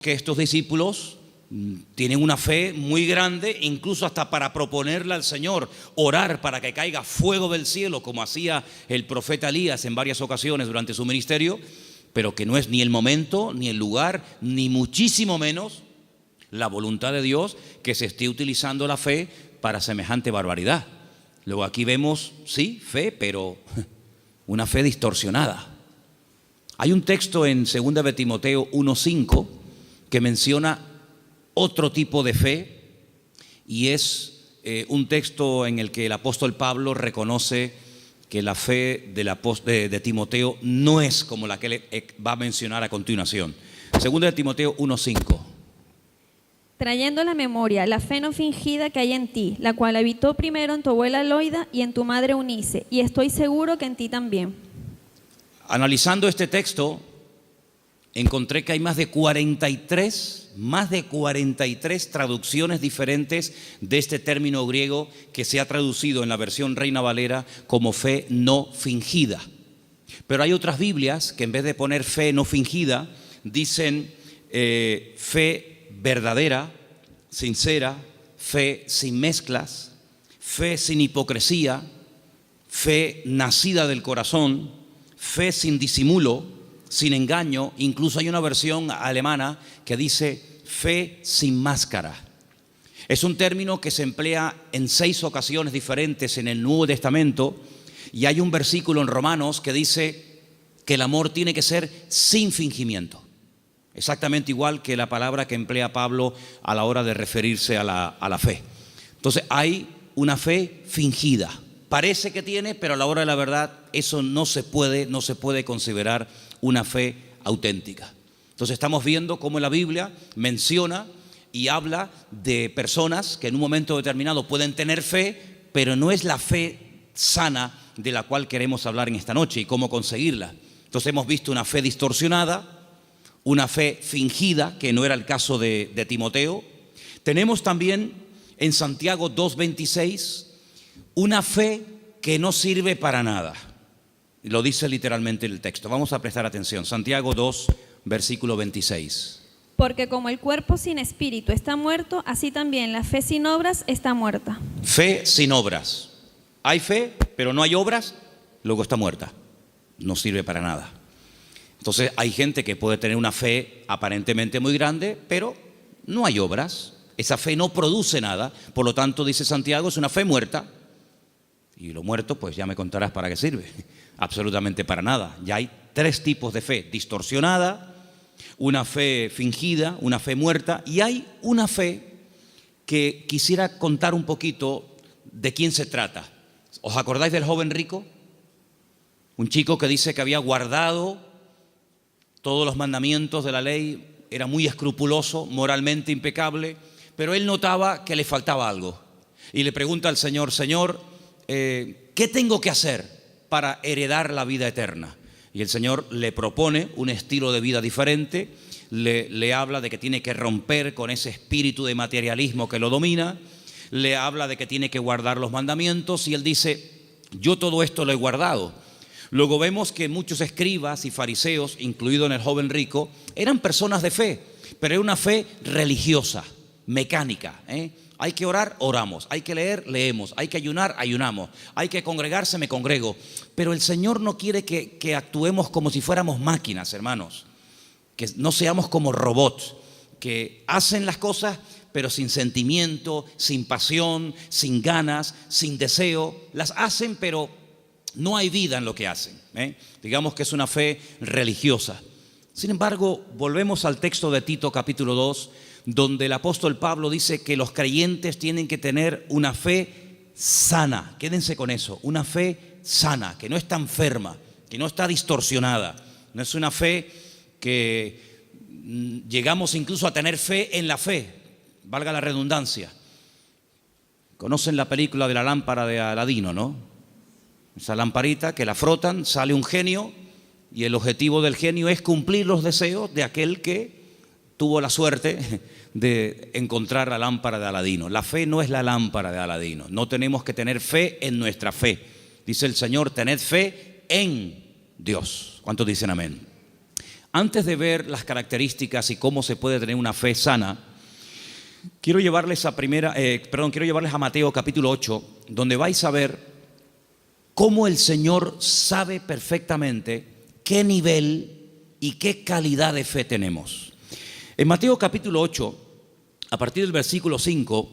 que estos discípulos tienen una fe muy grande, incluso hasta para proponerle al Señor, orar para que caiga fuego del cielo, como hacía el profeta Elías en varias ocasiones durante su ministerio, pero que no es ni el momento, ni el lugar, ni muchísimo menos la voluntad de Dios que se esté utilizando la fe para semejante barbaridad. Luego aquí vemos, sí, fe, pero una fe distorsionada. Hay un texto en 2 de Timoteo 1:5 que menciona otro tipo de fe, y es un texto en el que el apóstol Pablo reconoce que la fe de Timoteo no es como la que él va a mencionar a continuación. 2 de Timoteo 1:5. Trayendo a la memoria la fe no fingida que hay en ti, la cual habitó primero en tu abuela Loida y en tu madre Eunice, y estoy seguro que en ti también. Analizando este texto, encontré que hay más de 43 traducciones diferentes de este término griego que se ha traducido en la versión Reina Valera como fe no fingida. Pero hay otras Biblias que en vez de poner fe no fingida, dicen fe verdadera, sincera, fe sin mezclas, fe sin hipocresía, fe nacida del corazón, fe sin disimulo, sin engaño. Incluso hay una versión alemana que dice fe sin máscara. Es un término que se emplea en 6 ocasiones diferentes en el Nuevo Testamento, y hay un versículo en Romanos que dice que el amor tiene que ser sin fingimiento. Exactamente igual que la palabra que emplea Pablo a la hora de referirse a la fe. Entonces hay una fe fingida. Parece que tiene, pero a la hora de la verdad eso no se puede considerar una fe auténtica. Entonces estamos viendo cómo la Biblia menciona y habla de personas que en un momento determinado pueden tener fe, pero no es la fe sana de la cual queremos hablar en esta noche y cómo conseguirla. Entonces hemos visto una fe distorsionada, una fe fingida, que no era el caso de Timoteo. Tenemos también en Santiago 2:26 una fe que no sirve para nada. Lo dice literalmente el texto. Vamos a prestar atención. Santiago 2, versículo 26. Porque como el cuerpo sin espíritu está muerto, así también la fe sin obras está muerta. Fe sin obras. Hay fe, pero no hay obras, luego está muerta. No sirve para nada. Entonces hay gente que puede tener una fe aparentemente muy grande, pero no hay obras. Esa fe no produce nada. Por lo tanto, dice Santiago, es una fe muerta. Y lo muerto, pues ya me contarás para qué sirve. Absolutamente para nada. Ya hay 3 tipos de fe: distorsionada, una fe fingida, una fe muerta, y hay una fe que quisiera contar un poquito de quién se trata. ¿Os acordáis del joven rico? Un chico que dice que había guardado todos los mandamientos de la ley, era muy escrupuloso, moralmente impecable, pero él notaba que le faltaba algo. Y le pregunta al Señor: Señor, ¿qué tengo que hacer para heredar la vida eterna? Y el Señor le propone un estilo de vida diferente, le habla de que tiene que romper con ese espíritu de materialismo que lo domina, le habla de que tiene que guardar los mandamientos, y él dice: yo todo esto lo he guardado. Luego vemos que muchos escribas y fariseos, incluido en el joven rico, eran personas de fe, pero era una fe religiosa, mecánica. Hay que orar, oramos. Hay que leer, leemos. Hay que ayunar, ayunamos. Hay que congregarse, me congrego. Pero el Señor no quiere que actuemos como si fuéramos máquinas, hermanos. Que no seamos como robots, que hacen las cosas pero sin sentimiento, sin pasión, sin ganas, sin deseo. Las hacen, pero no hay vida en lo que hacen. Digamos que es una fe religiosa. Sin embargo, volvemos al texto de Tito capítulo 2, donde el apóstol Pablo dice que los creyentes tienen que tener una fe sana. Quédense con eso, una fe sana, que no está enferma, que no está distorsionada. No es una fe que llegamos incluso a tener fe en la fe, valga la redundancia. Conocen la película de la lámpara de Aladino, ¿no? Esa lamparita que la frotan, sale un genio, y el objetivo del genio es cumplir los deseos de aquel que tuvo la suerte de encontrar la lámpara de Aladino. La fe no es la lámpara de Aladino. No tenemos que tener fe en nuestra fe. Dice el Señor: tened fe en Dios. ¿Cuántos dicen amén? Antes de ver las características y cómo se puede tener una fe sana, quiero llevarles a Mateo capítulo 8, donde vais a ver cómo el Señor sabe perfectamente qué nivel y qué calidad de fe tenemos. En Mateo capítulo 8, a partir del versículo 5,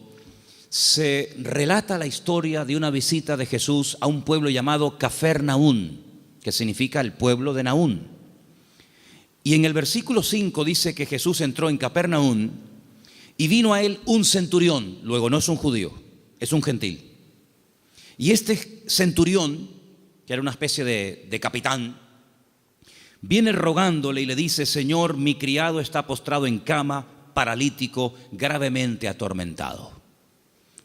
se relata la historia de una visita de Jesús a un pueblo llamado Cafarnaún, que significa el pueblo de Naún. Y en el versículo 5 dice que Jesús entró en Cafarnaún y vino a él un centurión. Luego, no es un judío, es un gentil. Y este centurión, que era una especie de capitán, viene rogándole y le dice: Señor, mi criado está postrado en cama, paralítico, gravemente atormentado.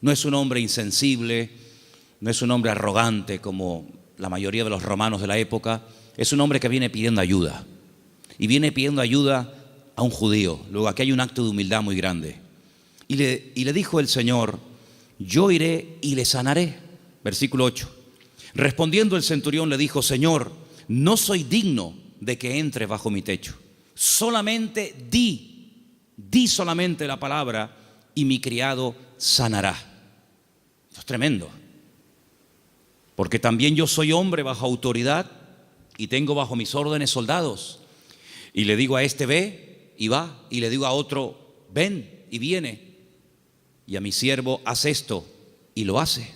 No es un hombre insensible, no es un hombre arrogante como la mayoría de los romanos de la época. Es un hombre que viene pidiendo ayuda. Y viene pidiendo ayuda a un judío. Luego aquí hay un acto de humildad muy grande. Y le dijo el Señor: yo iré y le sanaré. Versículo 8. Respondiendo el centurión le dijo: Señor, no soy digno de que entre bajo mi techo. Solamente di solamente la palabra y mi criado sanará. Esto es tremendo. Porque también yo soy hombre bajo autoridad y tengo bajo mis órdenes soldados. Y le digo a este: ve y va. Y le digo a otro: ven y viene. Y a mi siervo: haz esto, y lo hace.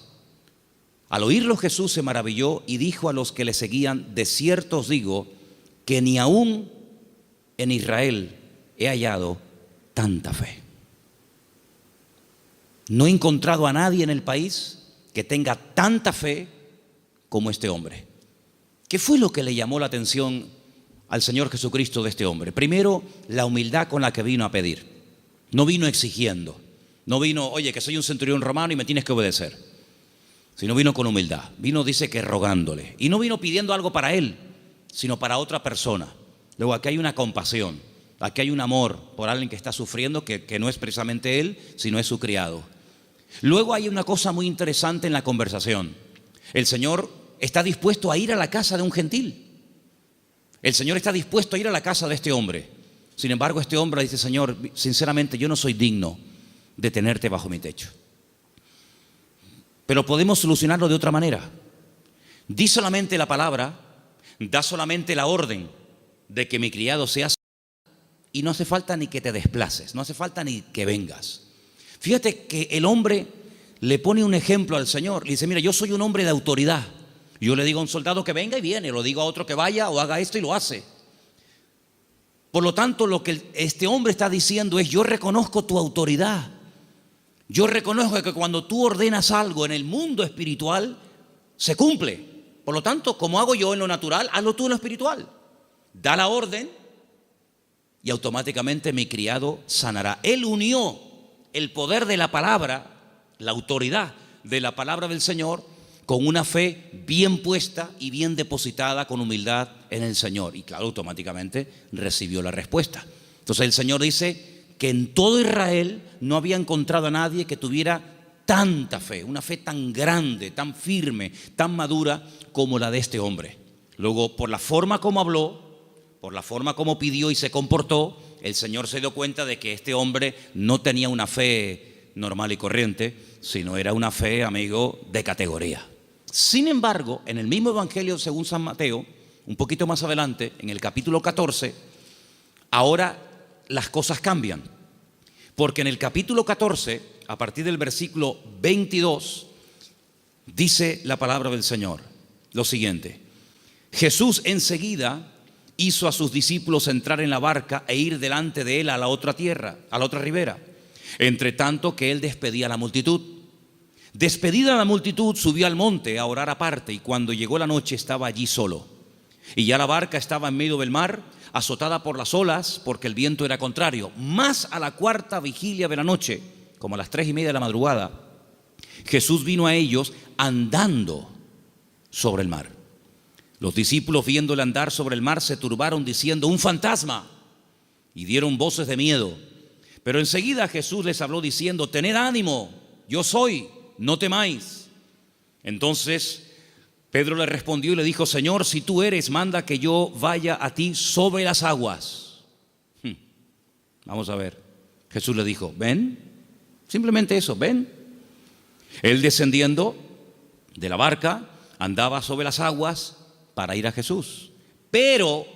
Al oírlo Jesús se maravilló y dijo a los que le seguían: de cierto os digo que ni aún en Israel he hallado tanta fe. No he encontrado a nadie en el país que tenga tanta fe como este hombre. ¿Qué fue lo que le llamó la atención al Señor Jesucristo de este hombre? Primero, la humildad con la que vino a pedir. No vino exigiendo. No vino: oye, que soy un centurión romano y me tienes que obedecer. Sino vino con humildad. Vino, dice, que rogándole. Y no vino pidiendo algo para él, sino para otra persona. Luego aquí hay una compasión. Aquí hay un amor por alguien que está sufriendo, que no es precisamente él, sino es su criado. Luego hay una cosa muy interesante en la conversación. El Señor está dispuesto a ir a la casa de un gentil. El Señor está dispuesto a ir a la casa de este hombre. Sin embargo, este hombre dice: Señor, sinceramente yo no soy digno de tenerte bajo mi techo. Pero podemos solucionarlo de otra manera. Di solamente la palabra, da solamente la orden de que mi criado sea sanado, y no hace falta ni que te desplaces, no hace falta ni que vengas. Fíjate que el hombre le pone un ejemplo al Señor. Le dice: mira, yo soy un hombre de autoridad. Yo le digo a un soldado que venga y viene, lo digo a otro que vaya o haga esto y lo hace. Por lo tanto, lo que este hombre está diciendo es: yo reconozco tu autoridad. Yo reconozco que cuando tú ordenas algo en el mundo espiritual, se cumple. Por lo tanto, como hago yo en lo natural, hazlo tú en lo espiritual. Da la orden y automáticamente mi criado sanará. Él unió el poder de la palabra, la autoridad de la palabra del Señor, con una fe bien puesta y bien depositada con humildad en el Señor. Y claro, automáticamente recibió la respuesta. Entonces el Señor dice que en todo Israel no había encontrado a nadie que tuviera tanta fe, una fe tan grande, tan firme, tan madura como la de este hombre. Luego, por la forma como habló, por la forma como pidió y se comportó, el Señor se dio cuenta de que este hombre no tenía una fe normal y corriente, sino era una fe, amigo, de categoría. Sin embargo, en el mismo Evangelio según San Mateo, un poquito más adelante, en el capítulo 14, ahora las cosas cambian. Porque en el capítulo 14, a partir del versículo 22, dice la palabra del Señor lo siguiente: Jesús enseguida hizo a sus discípulos entrar en la barca e ir delante de él a la otra tierra, a la otra ribera, entre tanto que él despedía a la multitud. Despedida la multitud, subió al monte a orar aparte, y cuando llegó la noche estaba allí solo. Y ya la barca estaba en medio del mar, azotada por las olas, porque el viento era contrario. Más a la cuarta vigilia de la noche, como a las 3:30 de la madrugada, Jesús vino a ellos andando sobre el mar. Los discípulos, viéndole andar sobre el mar, se turbaron diciendo: un fantasma, y dieron voces de miedo. Pero enseguida Jesús les habló diciendo: tened ánimo, yo soy, no temáis. Entonces Pedro le respondió y le dijo: Señor, si tú eres, manda que yo vaya a ti sobre las aguas. Vamos a ver. Jesús le dijo: ven. Simplemente eso, ven. Él, descendiendo de la barca, andaba sobre las aguas para ir a Jesús. Pero,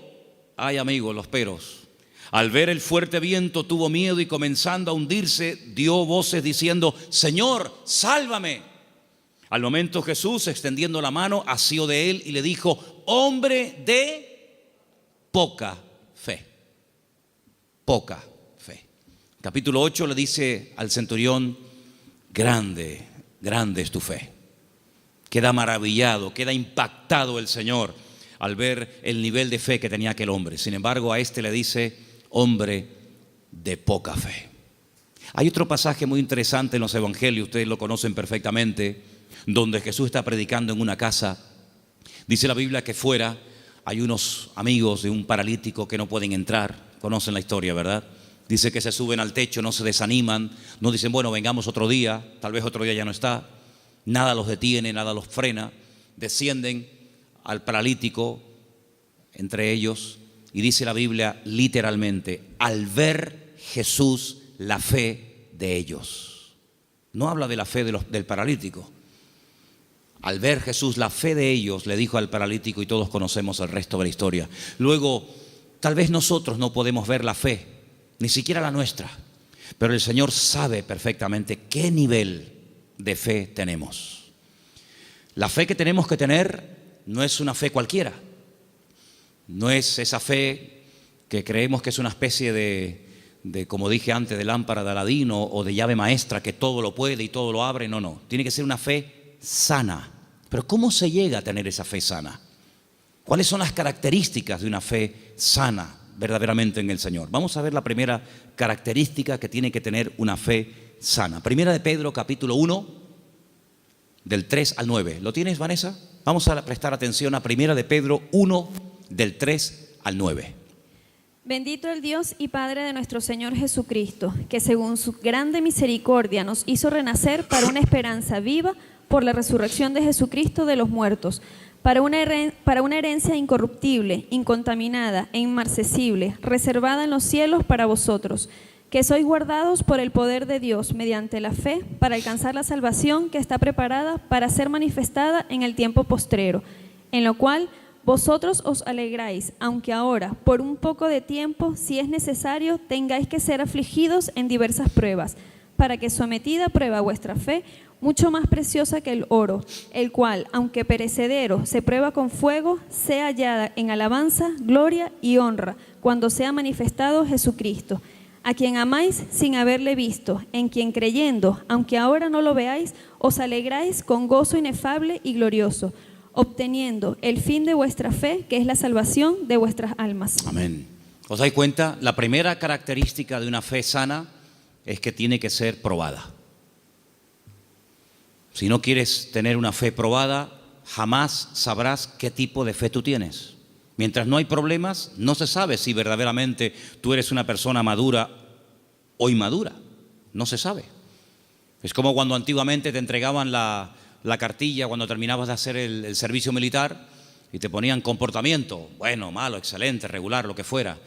ay amigos, los peros. Al ver el fuerte viento tuvo miedo y, comenzando a hundirse, dio voces diciendo: Señor, sálvame. Al momento Jesús, extendiendo la mano, asió de él y le dijo: hombre de poca fe. Poca fe. Capítulo 8 le dice al centurión: grande, grande es tu fe. Queda maravillado, queda impactado el Señor al ver el nivel de fe que tenía aquel hombre. Sin embargo, a este le dice: hombre de poca fe. Hay otro pasaje muy interesante en los evangelios, ustedes lo conocen perfectamente, donde Jesús está predicando en una casa. Dice la Biblia que fuera hay unos amigos de un paralítico que no pueden entrar. Conocen la historia, ¿verdad? Dice que se suben al techo, no se desaniman, no dicen: bueno, vengamos otro día, tal vez otro día ya no está. Nada los detiene, nada los frena. Descienden al paralítico entre ellos, y dice la Biblia literalmente: al ver Jesús la fe de ellos. No habla de la fe del paralítico. Al ver Jesús la fe de ellos, le dijo al paralítico, y todos conocemos el resto de la historia. Luego, tal vez nosotros no podemos ver la fe, ni siquiera la nuestra, pero el Señor sabe perfectamente qué nivel de fe tenemos. La fe que tenemos que tener no es una fe cualquiera. No es esa fe que creemos que es una especie de, como dije antes, de lámpara de Aladín o de llave maestra que todo lo puede y todo lo abre. No, no. Tiene que ser una fe sana. Pero ¿cómo se llega a tener esa fe sana? ¿Cuáles son las características de una fe sana verdaderamente en el Señor? Vamos a ver la primera característica que tiene que tener una fe sana. Primera de Pedro, capítulo 1, del 3 al 9. ¿Lo tienes, Vanessa? Vamos a prestar atención a Primera de Pedro 1, del 3 al 9. Bendito el Dios y Padre de nuestro Señor Jesucristo, que según su grande misericordia nos hizo renacer para una esperanza viva por la resurrección de Jesucristo de los muertos, para una herencia incorruptible, incontaminada e inmarcesible, reservada en los cielos para vosotros, que sois guardados por el poder de Dios mediante la fe para alcanzar la salvación que está preparada para ser manifestada en el tiempo postrero, en lo cual vosotros os alegráis, aunque ahora, por un poco de tiempo, si es necesario, tengáis que ser afligidos en diversas pruebas, para que sometida a prueba vuestra fe, mucho más preciosa que el oro, el cual, aunque perecedero, se prueba con fuego, sea hallada en alabanza, gloria y honra, cuando sea manifestado Jesucristo, a quien amáis sin haberle visto, en quien creyendo, aunque ahora no lo veáis, os alegráis con gozo inefable y glorioso, obteniendo el fin de vuestra fe, que es la salvación de vuestras almas. Amén. ¿Os dais cuenta? La primera característica de una fe sana es que tiene que ser probada. Si no quieres tener una fe probada, jamás sabrás qué tipo de fe tú tienes. Mientras no hay problemas, no se sabe si verdaderamente tú eres una persona madura o inmadura. No se sabe. Es como cuando antiguamente te entregaban la cartilla cuando terminabas de hacer el servicio militar y te ponían comportamiento, bueno, malo, excelente, regular, lo que fuera,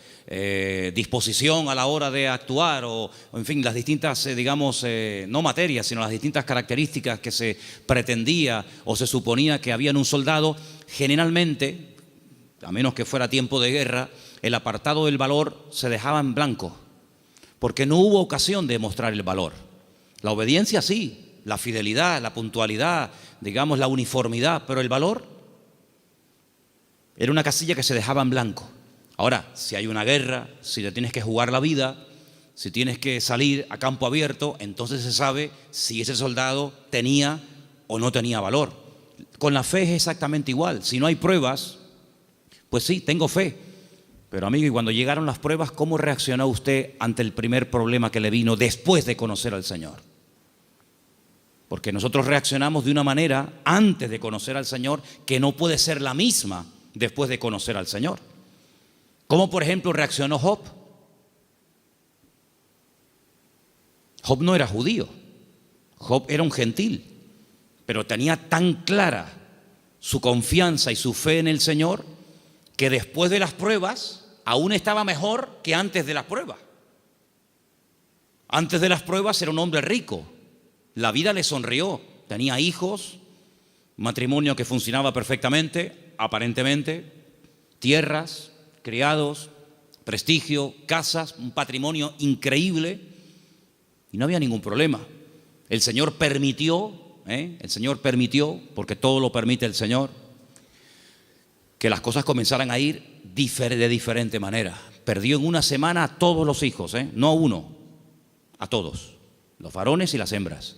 disposición a la hora de actuar o en fin, las distintas, digamos, no materias, sino las distintas características que se pretendía o se suponía que había en un soldado. Generalmente, a menos que fuera tiempo de guerra, el apartado del valor se dejaba en blanco, porque no hubo ocasión de mostrar el valor. La obediencia sí, la fidelidad, la puntualidad, digamos la uniformidad, pero el valor era una casilla que se dejaba en blanco. Ahora, si hay una guerra, si te tienes que jugar la vida, si tienes que salir a campo abierto, entonces se sabe si ese soldado tenía o no tenía valor. Con la fe es exactamente igual. Si no hay pruebas, pues sí, tengo fe. Pero amigo, y cuando llegaron las pruebas, ¿cómo reaccionó usted ante el primer problema que le vino después de conocer al Señor? Porque nosotros reaccionamos de una manera antes de conocer al Señor que no puede ser la misma después de conocer al Señor. ¿Cómo, por ejemplo, reaccionó Job? Job no era judío, Job era un gentil, pero tenía tan clara su confianza y su fe en el Señor, que después de las pruebas aún estaba mejor que antes de las pruebas. Antes de las pruebas era un hombre rico, la vida le sonrió, tenía hijos, matrimonio que funcionaba perfectamente, aparentemente, tierras, criados, prestigio, casas, un patrimonio increíble y no había ningún problema. El Señor permitió, porque todo lo permite el Señor, que las cosas comenzaran a ir de diferente manera. Perdió en una semana a todos los hijos, no a uno, a todos, los varones y las hembras.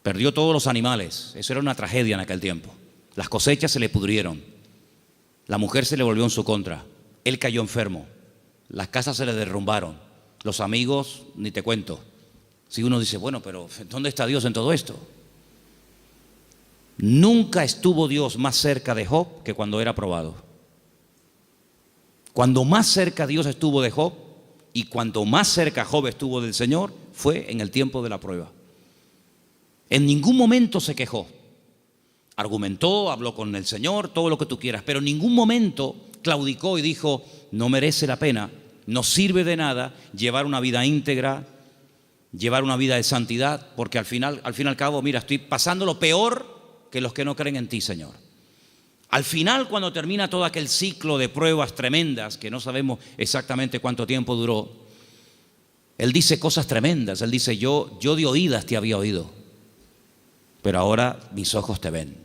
Perdió todos los animales, eso era una tragedia en aquel tiempo. Las cosechas se le pudrieron, la mujer se le volvió en su contra, él cayó enfermo, las casas se le derrumbaron, los amigos, ni te cuento. Si uno dice, bueno, pero ¿dónde está Dios en todo esto? Nunca estuvo Dios más cerca de Job que cuando era probado. Cuando más cerca Dios estuvo de Job y cuanto más cerca Job estuvo del Señor fue en el tiempo de la prueba. En ningún momento se quejó. Argumentó, habló con el Señor, todo lo que tú quieras, pero en ningún momento claudicó y dijo, no merece la pena, no sirve de nada llevar una vida íntegra, llevar una vida de santidad, porque al fin y al cabo, mira, estoy pasando lo peor que los que no creen en ti, Señor. Al final, cuando termina todo aquel ciclo de pruebas tremendas, que no sabemos exactamente cuánto tiempo duró, él dice cosas tremendas. Él dice, yo de oídas te había oído, pero ahora mis ojos te ven.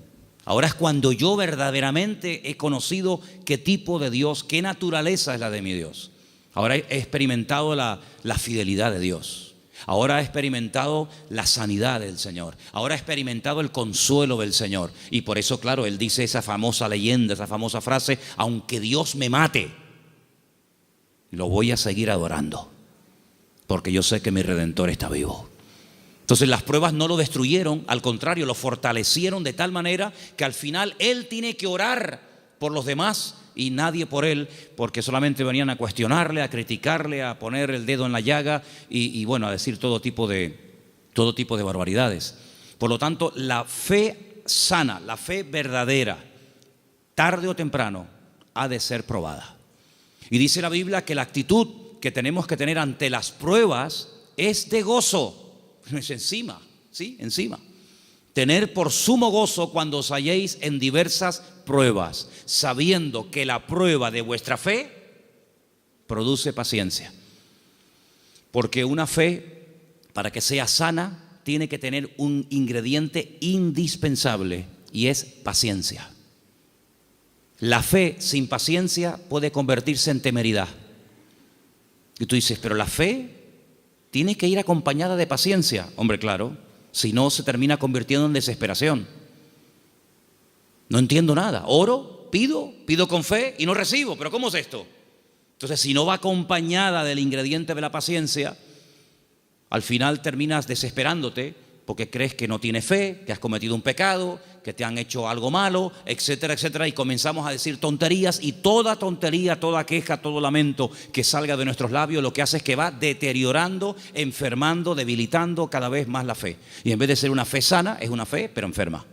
Ahora es cuando yo verdaderamente he conocido qué tipo de Dios, qué naturaleza es la de mi Dios. Ahora he experimentado la fidelidad de Dios. Ahora he experimentado la sanidad del Señor. Ahora he experimentado el consuelo del Señor. Y por eso, claro, él dice esa famosa leyenda, esa famosa frase, aunque Dios me mate, lo voy a seguir adorando, porque yo sé que mi Redentor está vivo. Entonces las pruebas no lo destruyeron, al contrario, lo fortalecieron de tal manera que al final él tiene que orar por los demás y nadie por él, porque solamente venían a cuestionarle, a criticarle, a poner el dedo en la llaga y bueno, a decir todo tipo de barbaridades. Por lo tanto, la fe sana, la fe verdadera, tarde o temprano, ha de ser probada. Y dice la Biblia que la actitud que tenemos que tener ante las pruebas es de gozo. Es encima, ¿sí? Encima. Tener por sumo gozo cuando os halléis en diversas pruebas, sabiendo que la prueba de vuestra fe produce paciencia. Porque una fe, para que sea sana, tiene que tener un ingrediente indispensable y es paciencia. La fe sin paciencia puede convertirse en temeridad. Y tú dices, pero la fe tiene que ir acompañada de paciencia. Hombre, claro, si no se termina convirtiendo en desesperación. No entiendo nada. Oro, pido con fe y no recibo. ¿Pero cómo es esto? Entonces, si no va acompañada del ingrediente de la paciencia, al final terminas desesperándote porque crees que no tienes fe, que has cometido un pecado, que te han hecho algo malo, etcétera, etcétera, y comenzamos a decir tonterías, y toda tontería, toda queja, todo lamento que salga de nuestros labios lo que hace es que va deteriorando, enfermando, debilitando cada vez más la fe. Y en vez de ser una fe sana, es una fe pero enferma.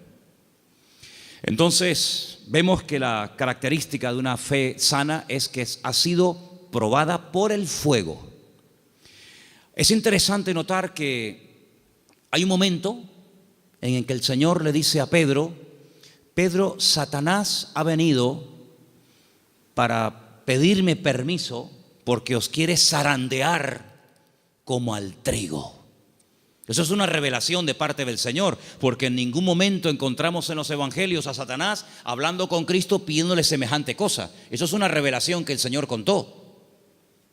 Entonces vemos que la característica de una fe sana es que ha sido probada por el fuego. Es interesante notar que hay un momento en el que el Señor le dice a Pedro, Pedro, Satanás ha venido para pedirme permiso porque os quiere zarandear como al trigo. Eso es una revelación de parte del Señor, porque en ningún momento encontramos en los evangelios a Satanás hablando con Cristo pidiéndole semejante cosa. Eso es una revelación que el Señor contó.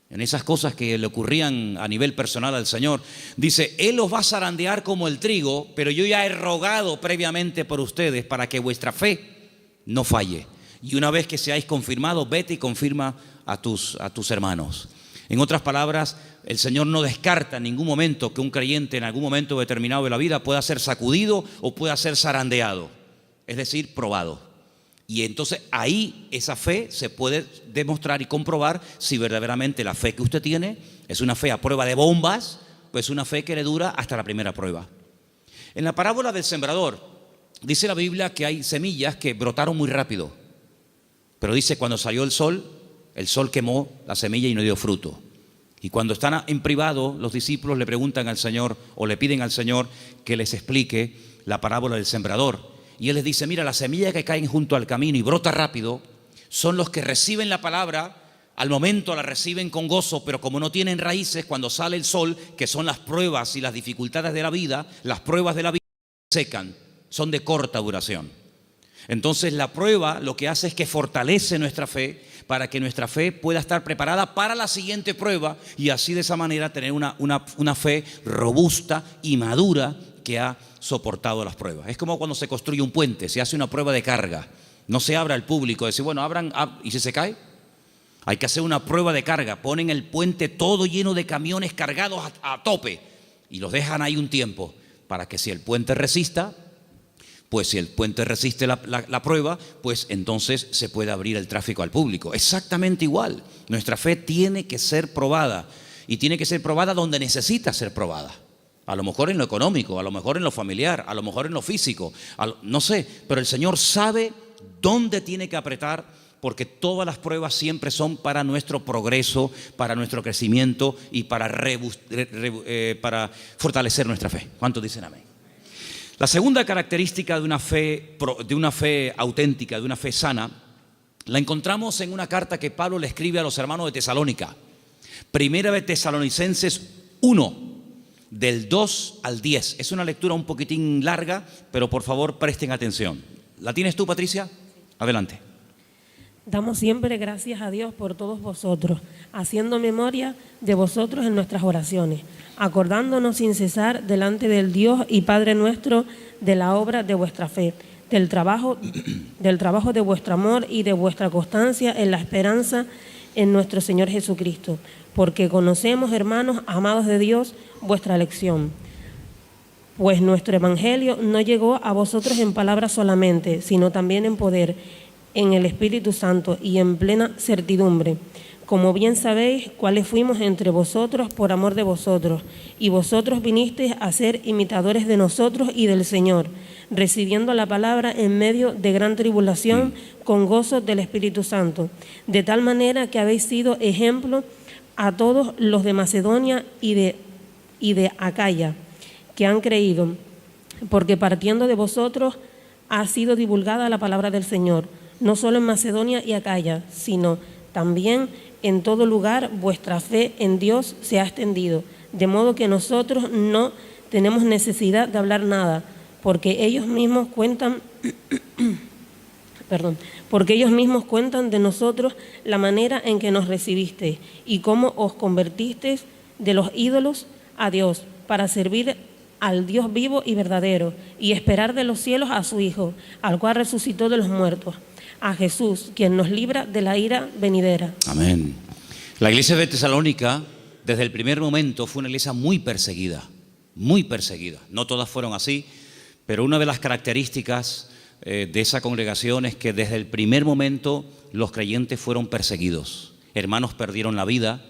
En esas cosas que le ocurrían a nivel personal al Señor, dice, Él os va a zarandear como el trigo, pero yo ya he rogado previamente por ustedes para que vuestra fe no falle. Y una vez que seáis confirmados, vete y confirma a tus hermanos. En otras palabras, el Señor no descarta en ningún momento que un creyente en algún momento determinado de la vida pueda ser sacudido o pueda ser zarandeado, es decir, probado. Y entonces ahí esa fe se puede demostrar y comprobar si verdaderamente la fe que usted tiene es una fe a prueba de bombas o es una fe que le dura hasta la primera prueba. En la parábola del sembrador, Dice la Biblia que hay semillas que brotaron muy rápido, pero dice cuando salió el sol quemó la semilla y no dio fruto. Y cuando están en privado, los discípulos le preguntan al Señor o le piden al Señor que les explique la parábola del sembrador. Y Él les dice, mira, las semillas que caen junto al camino y brota rápido son los que reciben la palabra, al momento la reciben con gozo, pero como no tienen raíces, cuando sale el sol, que son las pruebas y las dificultades de la vida, las pruebas de la vida secan, son de corta duración. Entonces la prueba lo que hace es que fortalece nuestra fe para que nuestra fe pueda estar preparada para la siguiente prueba y así de esa manera tener una fe robusta y madura que ha soportado las pruebas. Es como cuando se construye un puente, se hace una prueba de carga, no se abre al público, decir, bueno, abran, ¿y si se cae? Hay que hacer una prueba de carga, ponen el puente todo lleno de camiones cargados a tope y los dejan ahí un tiempo para que si el puente resista, pues si el puente resiste la prueba, pues entonces se puede abrir el tráfico al público. Exactamente igual, nuestra fe tiene que ser probada y tiene que ser probada donde necesita ser probada. A lo mejor en lo económico, a lo mejor en lo familiar, a lo mejor en lo físico, no sé, pero el Señor sabe dónde tiene que apretar, porque todas las pruebas siempre son para nuestro progreso, para nuestro crecimiento y para fortalecer nuestra fe. ¿Cuántos dicen amén? La segunda característica de una fe auténtica, de una fe sana, la encontramos en una carta que Pablo le escribe a los hermanos de Tesalónica. Primera de Tesalonicenses 1. Del 2 al 10. Es una lectura un poquitín larga, pero por favor presten atención. ¿La tienes tú, Patricia? Adelante. Damos siempre gracias a Dios por todos vosotros, haciendo memoria de vosotros en nuestras oraciones, acordándonos sin cesar delante del Dios y Padre nuestro de la obra de vuestra fe, del trabajo de vuestro amor y de vuestra constancia en la esperanza en nuestro Señor Jesucristo, porque conocemos, hermanos amados de Dios, vuestra elección. Pues nuestro evangelio no llegó a vosotros en palabras solamente, sino también en poder, en el Espíritu Santo y en plena certidumbre. Como bien sabéis, cuáles fuimos entre vosotros por amor de vosotros, y vosotros vinisteis a ser imitadores de nosotros y del Señor, recibiendo la palabra en medio de gran tribulación con gozo del Espíritu Santo, de tal manera que habéis sido ejemplo a todos los de Macedonia y de Acaya, que han creído, porque partiendo de vosotros ha sido divulgada la palabra del Señor, no solo en Macedonia y Acaya, sino también en todo lugar vuestra fe en Dios se ha extendido, de modo que nosotros no tenemos necesidad de hablar nada, porque ellos mismos cuentan de nosotros la manera en que nos recibisteis y cómo os convertisteis de los ídolos a Dios para servir al Dios vivo y verdadero y esperar de los cielos a su Hijo, al cual resucitó de los muertos, a Jesús, quien nos libra de la ira venidera. Amén. La iglesia de Tesalónica, desde el primer momento, fue una iglesia muy perseguida, muy perseguida. No todas fueron así, pero una de las características de esa congregación es que desde el primer momento los creyentes fueron perseguidos. Hermanos perdieron la vida.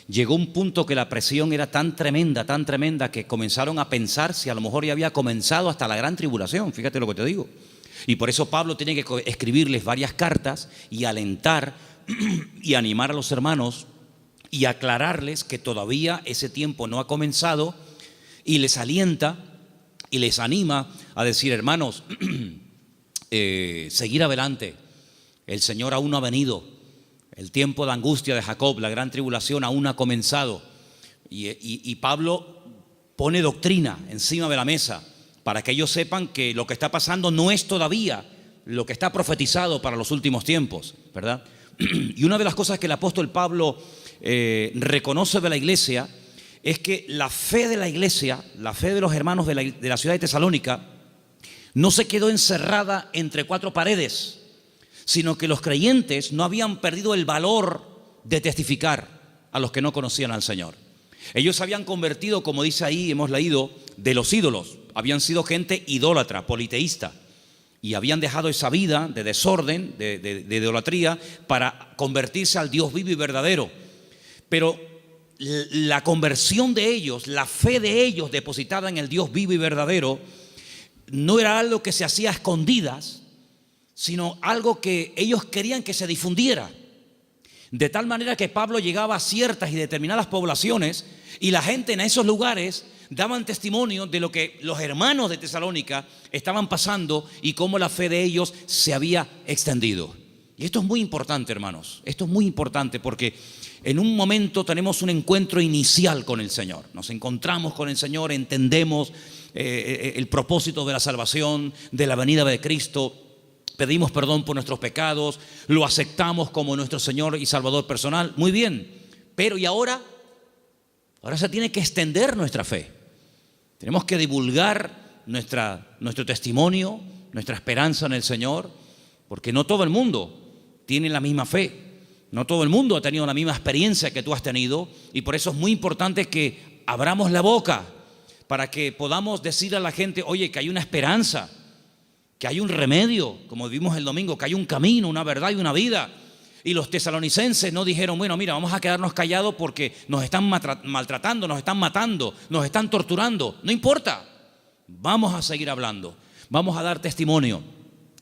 Llegó un punto que la presión era tan tremenda, que comenzaron a pensar si a lo mejor ya había comenzado hasta la gran tribulación. Fíjate lo que te digo. Y por eso Pablo tiene que escribirles varias cartas y alentar y animar a los hermanos y aclararles que todavía ese tiempo no ha comenzado, y les alienta y les anima a decir, hermanos, seguir adelante. El Señor aún no ha venido. El tiempo de angustia de Jacob, la gran tribulación aún no ha comenzado. Y Pablo pone doctrina encima de la mesa para que ellos sepan que lo que está pasando no es todavía lo que está profetizado para los últimos tiempos, ¿verdad? Y una de las cosas que el apóstol Pablo reconoce de la iglesia es que la fe de la iglesia, la fe de los hermanos de la ciudad de Tesalónica, no se quedó encerrada entre cuatro paredes, sino que los creyentes no habían perdido el valor de testificar a los que no conocían al Señor. Ellos se habían convertido, como dice ahí, hemos leído, de los ídolos. Habían sido gente idólatra, politeísta, y habían dejado esa vida de desorden, de idolatría, para convertirse al Dios vivo y verdadero. Pero la conversión de ellos, la fe de ellos depositada en el Dios vivo y verdadero, no era algo que se hacía a escondidas, sino algo que ellos querían que se difundiera. De tal manera que Pablo llegaba a ciertas y determinadas poblaciones y la gente en esos lugares daban testimonio de lo que los hermanos de Tesalónica estaban pasando y cómo la fe de ellos se había extendido. Y esto es muy importante, hermanos. Esto es muy importante porque en un momento tenemos un encuentro inicial con el Señor. Nos encontramos con el Señor, entendemos el propósito de la salvación, de la venida de Cristo. Pedimos perdón por nuestros pecados, lo aceptamos como nuestro Señor y Salvador personal. Muy bien, pero ¿y ahora? Ahora se tiene que extender nuestra fe. Tenemos que divulgar nuestro testimonio, nuestra esperanza en el Señor, porque no todo el mundo tiene la misma fe. No todo el mundo ha tenido la misma experiencia que tú has tenido, y por eso es muy importante que abramos la boca para que podamos decir a la gente, oye, que hay una esperanza, que hay un remedio, como vimos el domingo, que hay un camino, una verdad y una vida. Y los tesalonicenses no dijeron, bueno, mira, vamos a quedarnos callados porque nos están maltratando, nos están matando, nos están torturando. No importa, vamos a seguir hablando, vamos a dar testimonio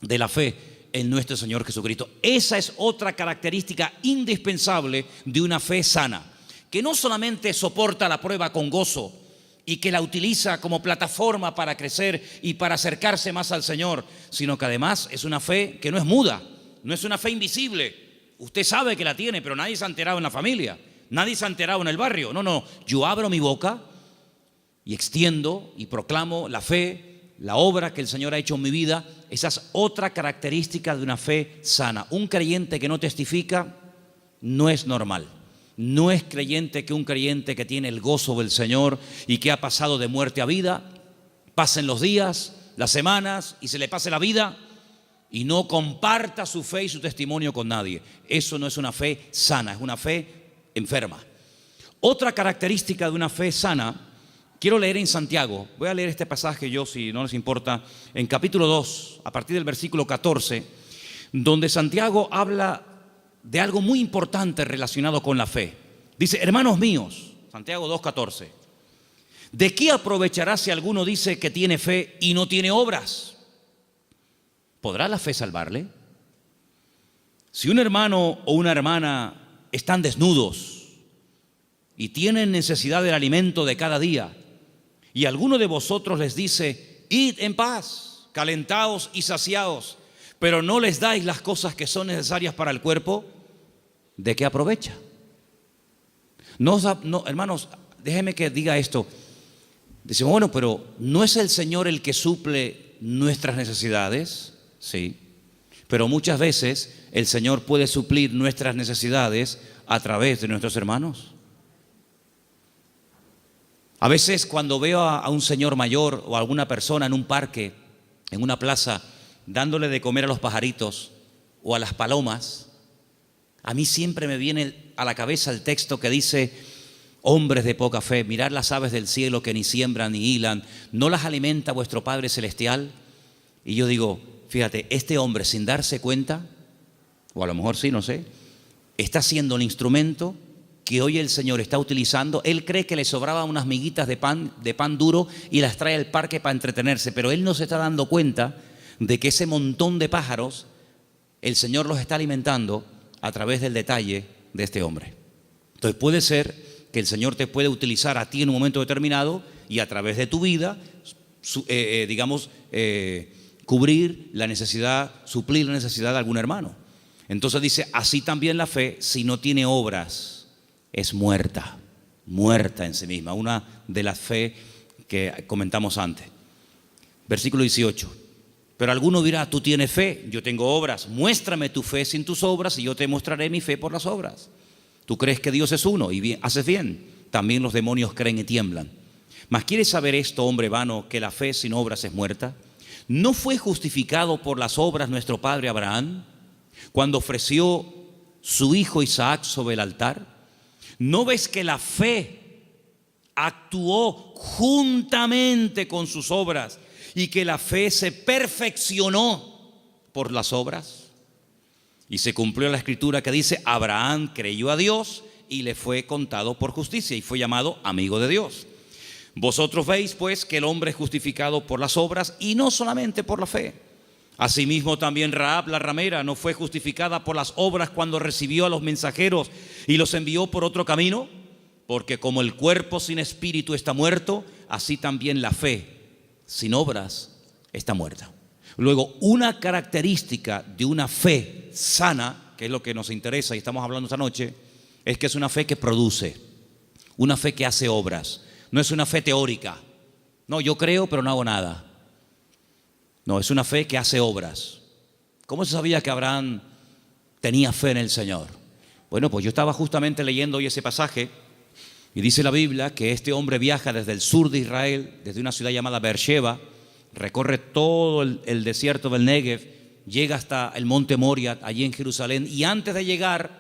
de la fe en nuestro Señor Jesucristo. Esa es otra característica indispensable de una fe sana, que no solamente soporta la prueba con gozo y que la utiliza como plataforma para crecer y para acercarse más al Señor, sino que además es una fe que no es muda, no es una fe invisible. Usted sabe que la tiene, pero nadie se ha enterado en la familia, nadie se ha enterado en el barrio. No, yo abro mi boca y extiendo y proclamo la fe, la obra que el Señor ha hecho en mi vida. Esa es otra característica de una fe sana. Un creyente que no testifica no es normal. No es creyente que un creyente que tiene el gozo del Señor y que ha pasado de muerte a vida, pasen los días, las semanas y se le pase la vida y no comparta su fe y su testimonio con nadie. Eso no es una fe sana, es una fe enferma. Otra característica de una fe sana, quiero leer en Santiago. Voy a leer este pasaje yo, si no les importa, en capítulo 2, a partir del versículo 14, donde Santiago habla de algo muy importante relacionado con la fe. Dice, hermanos míos, Santiago 2:14, ¿de qué aprovechará si alguno dice que tiene fe y no tiene obras? ¿Podrá la fe salvarle? Si un hermano o una hermana están desnudos y tienen necesidad del alimento de cada día, y alguno de vosotros les dice, id en paz, calentaos y saciaos, pero no les dais las cosas que son necesarias para el cuerpo, ¿de qué aprovecha? No, hermanos, déjenme que diga esto. Decimos, bueno, pero ¿no es el Señor el que suple nuestras necesidades? Sí, pero muchas veces el Señor puede suplir nuestras necesidades a través de nuestros hermanos. A veces cuando veo a un señor mayor o a alguna persona en un parque, en una plaza, dándole de comer a los pajaritos o a las palomas, a mí siempre me viene a la cabeza el texto que dice, hombres de poca fe, mirad las aves del cielo que ni siembran ni hilan, ¿no las alimenta vuestro Padre Celestial? Y yo digo, fíjate, este hombre sin darse cuenta, o a lo mejor sí, no sé, está siendo un instrumento que hoy el Señor está utilizando. Él cree que le sobraban unas miguitas de pan duro y las trae al parque para entretenerse, pero él no se está dando cuenta de que ese montón de pájaros, el Señor los está alimentando a través del detalle de este hombre. Entonces puede ser que el Señor te puede utilizar a ti en un momento determinado y a través de tu vida, cubrir la necesidad, suplir la necesidad de algún hermano. Entonces dice, así también la fe, si no tiene obras, es muerta en sí misma. Una de las fe que comentamos antes. Versículo 18. Pero alguno dirá, tú tienes fe, yo tengo obras. Muéstrame tu fe sin tus obras y yo te mostraré mi fe por las obras. Tú crees que Dios es uno y bien, haces bien. También los demonios creen y tiemblan. Mas ¿quieres saber esto, hombre vano, que la fe sin obras es muerta? ¿No fue justificado por las obras nuestro padre Abraham cuando ofreció su hijo Isaac sobre el altar? ¿No ves que la fe actuó juntamente con sus obras y que la fe se perfeccionó por las obras? Y se cumplió la escritura que dice, Abraham creyó a Dios y le fue contado por justicia y fue llamado amigo de Dios. Vosotros veis pues que el hombre es justificado por las obras y no solamente por la fe. Asimismo también Rahab la ramera no fue justificada por las obras cuando recibió a los mensajeros y los envió por otro camino, porque como el cuerpo sin espíritu está muerto, así también la fe sin obras está muerta. Luego, una característica de una fe sana, que es lo que nos interesa y estamos hablando esta noche, es que es una fe que produce, una fe que hace obras. No es una fe teórica. No, yo creo pero no hago nada. No, es una fe que hace obras. ¿Cómo se sabía que Abraham tenía fe en el Señor? Bueno, pues yo estaba justamente leyendo hoy ese pasaje y dice la Biblia que este hombre viaja desde el sur de Israel, desde una ciudad llamada Beersheba, recorre todo el desierto del Negev, llega hasta el monte Moria, allí en Jerusalén, y antes de llegar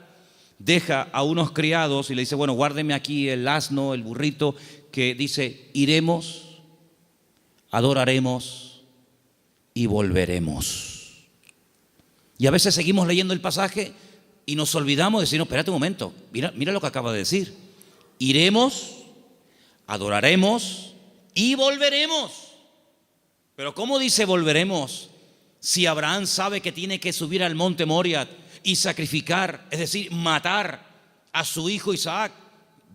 deja a unos criados y le dice, bueno, guárdeme aquí el asno, el burrito, que dice, iremos, adoraremos y volveremos. Y a veces seguimos leyendo el pasaje y nos olvidamos de decir, no, espérate un momento, mira lo que acaba de decir. Iremos, adoraremos y volveremos. Pero ¿cómo dice volveremos si Abraham sabe que tiene que subir al monte Moria y sacrificar, es decir, matar a su hijo Isaac?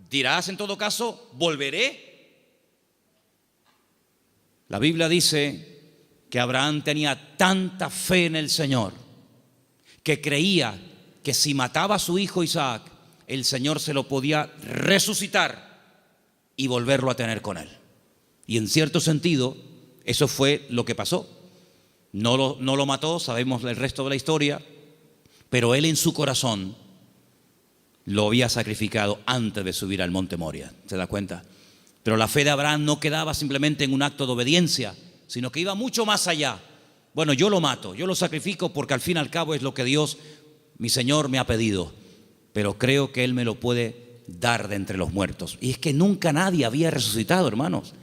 Dirás en todo caso, volveré. La Biblia dice que Abraham tenía tanta fe en el Señor que creía que si mataba a su hijo Isaac, el Señor se lo podía resucitar y volverlo a tener con él. Y en cierto sentido, eso fue lo que pasó. No lo mató, sabemos el resto de la historia, pero él en su corazón lo había sacrificado antes de subir al monte Moria. ¿Se da cuenta? Pero la fe de Abraham no quedaba simplemente en un acto de obediencia, sino que iba mucho más allá. Bueno, yo lo mato, yo lo sacrifico porque al fin y al cabo es lo que Dios, mi Señor, me ha pedido. Pero creo que Él me lo puede dar de entre los muertos. Y es que nunca nadie había resucitado, hermanos.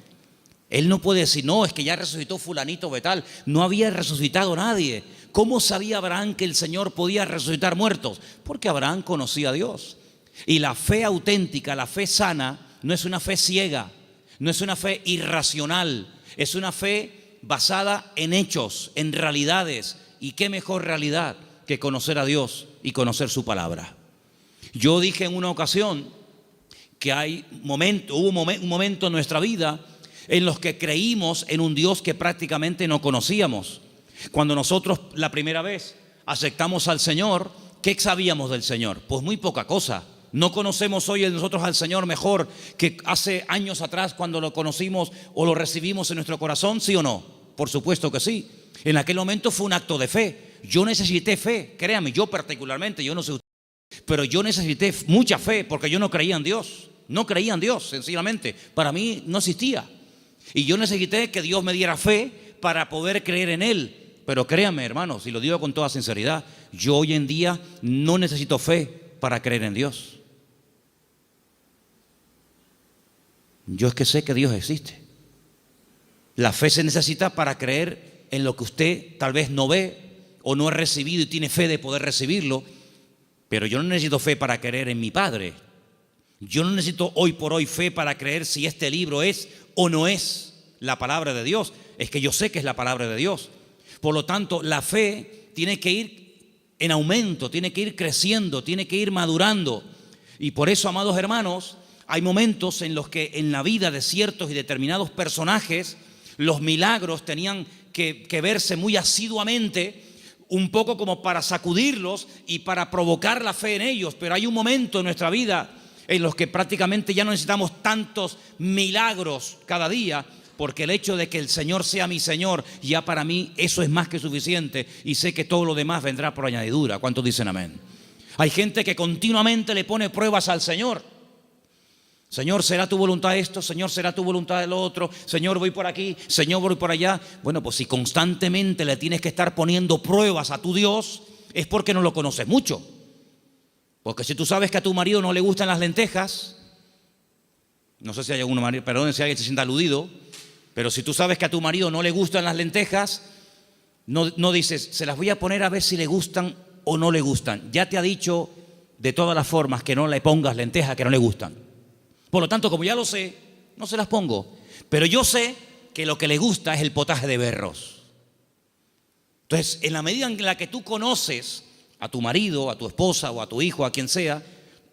Él no puede decir, no, es que ya resucitó fulanito de tal. No había resucitado nadie. ¿Cómo sabía Abraham que el Señor podía resucitar muertos? Porque Abraham conocía a Dios. Y la fe auténtica, la fe sana, no es una fe ciega, no es una fe irracional, es una fe basada en hechos, en realidades. ¿Y qué mejor realidad que conocer a Dios y conocer su palabra? Yo dije en una ocasión que hubo un momento en nuestra vida en los que creímos en un Dios que prácticamente no conocíamos. Cuando nosotros la primera vez aceptamos al Señor, ¿qué sabíamos del Señor? Pues muy poca cosa. No conocemos hoy nosotros al Señor mejor que hace años atrás cuando lo conocimos o lo recibimos en nuestro corazón, ¿sí o no? Por supuesto que sí. En aquel momento fue un acto de fe. Yo necesité fe, créame, yo particularmente, yo no sé usted, pero yo necesité mucha fe porque yo no creía en Dios. No creía en Dios, sencillamente. Para mí no existía. Y yo necesité que Dios me diera fe para poder creer en Él. Pero créanme, hermanos, y lo digo con toda sinceridad, yo hoy en día no necesito fe para creer en Dios. Yo es que sé que Dios existe. La fe se necesita para creer en lo que usted tal vez no ve o no ha recibido y tiene fe de poder recibirlo. Pero yo no necesito fe para creer en mi Padre. Yo no necesito hoy por hoy fe para creer si este libro es o no es la palabra de Dios. Es que yo sé que es la palabra de Dios. Por lo tanto, la fe tiene que ir en aumento, tiene que ir creciendo, tiene que ir madurando. Y por eso, amados hermanos, hay momentos en los que en la vida de ciertos y determinados personajes los milagros tenían que verse muy asiduamente, un poco como para sacudirlos y para provocar la fe en ellos. Pero hay un momento en nuestra vida en los que prácticamente ya no necesitamos tantos milagros cada día, porque el hecho de que el Señor sea mi Señor, ya para mí eso es más que suficiente y sé que todo lo demás vendrá por añadidura. ¿Cuántos dicen amén? Hay gente que continuamente le pone pruebas al Señor. Señor, ¿será tu voluntad esto? Señor, ¿será tu voluntad lo otro? Señor, voy por aquí, Señor, voy por allá. Bueno, pues si constantemente le tienes que estar poniendo pruebas a tu Dios, es porque no lo conoces mucho. Porque si tú sabes que a tu marido no le gustan las lentejas, no sé si hay algún marido, perdón si alguien se sienta aludido, pero si tú sabes que a tu marido no le gustan las lentejas, no dices, se las voy a poner a ver si le gustan o no le gustan. Ya te ha dicho de todas las formas que no le pongas lentejas que no le gustan. Por lo tanto, como ya lo sé, no se las pongo. Pero yo sé que lo que le gusta es el potaje de berros. Entonces, en la medida en la que tú conoces a tu marido, a tu esposa o a tu hijo, a quien sea,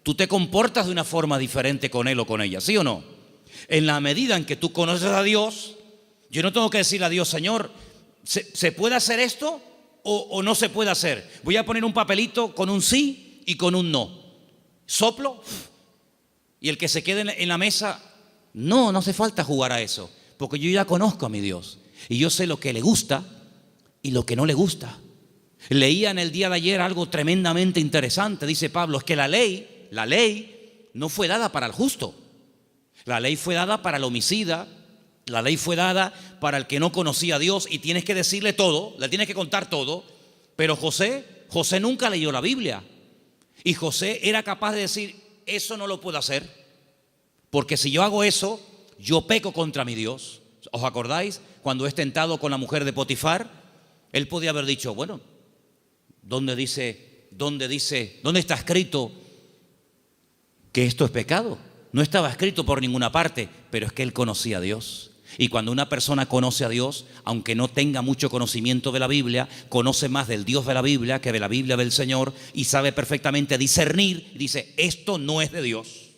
tú te comportas de una forma diferente con él o con ella, ¿sí o no? En la medida en que tú conoces a Dios, yo no tengo que decirle a Dios, Señor, ¿se puede hacer esto o no se puede hacer? Voy a poner un papelito con un sí y con un no. Soplo y el que se quede en la mesa, no hace falta jugar a eso, porque yo ya conozco a mi Dios y yo sé lo que le gusta y lo que no le gusta. Leía en el día de ayer algo tremendamente interesante. Dice Pablo, es que la ley no fue dada para el justo. La ley fue dada para el homicida. La ley fue dada para el que no conocía a Dios y tienes que decirle todo, le tienes que contar todo. Pero José nunca leyó la Biblia. Y José era capaz de decir, eso no lo puedo hacer, porque si yo hago eso, yo peco contra mi Dios. ¿Os acordáis? Cuando es tentado con la mujer de Potifar, él podía haber dicho, bueno, ¿dónde está escrito que esto es pecado? No estaba escrito por ninguna parte, pero es que él conocía a Dios. Y cuando una persona conoce a Dios, aunque no tenga mucho conocimiento de la Biblia, conoce más del Dios de la Biblia que de la Biblia del Señor y sabe perfectamente discernir, dice, esto no es de Dios,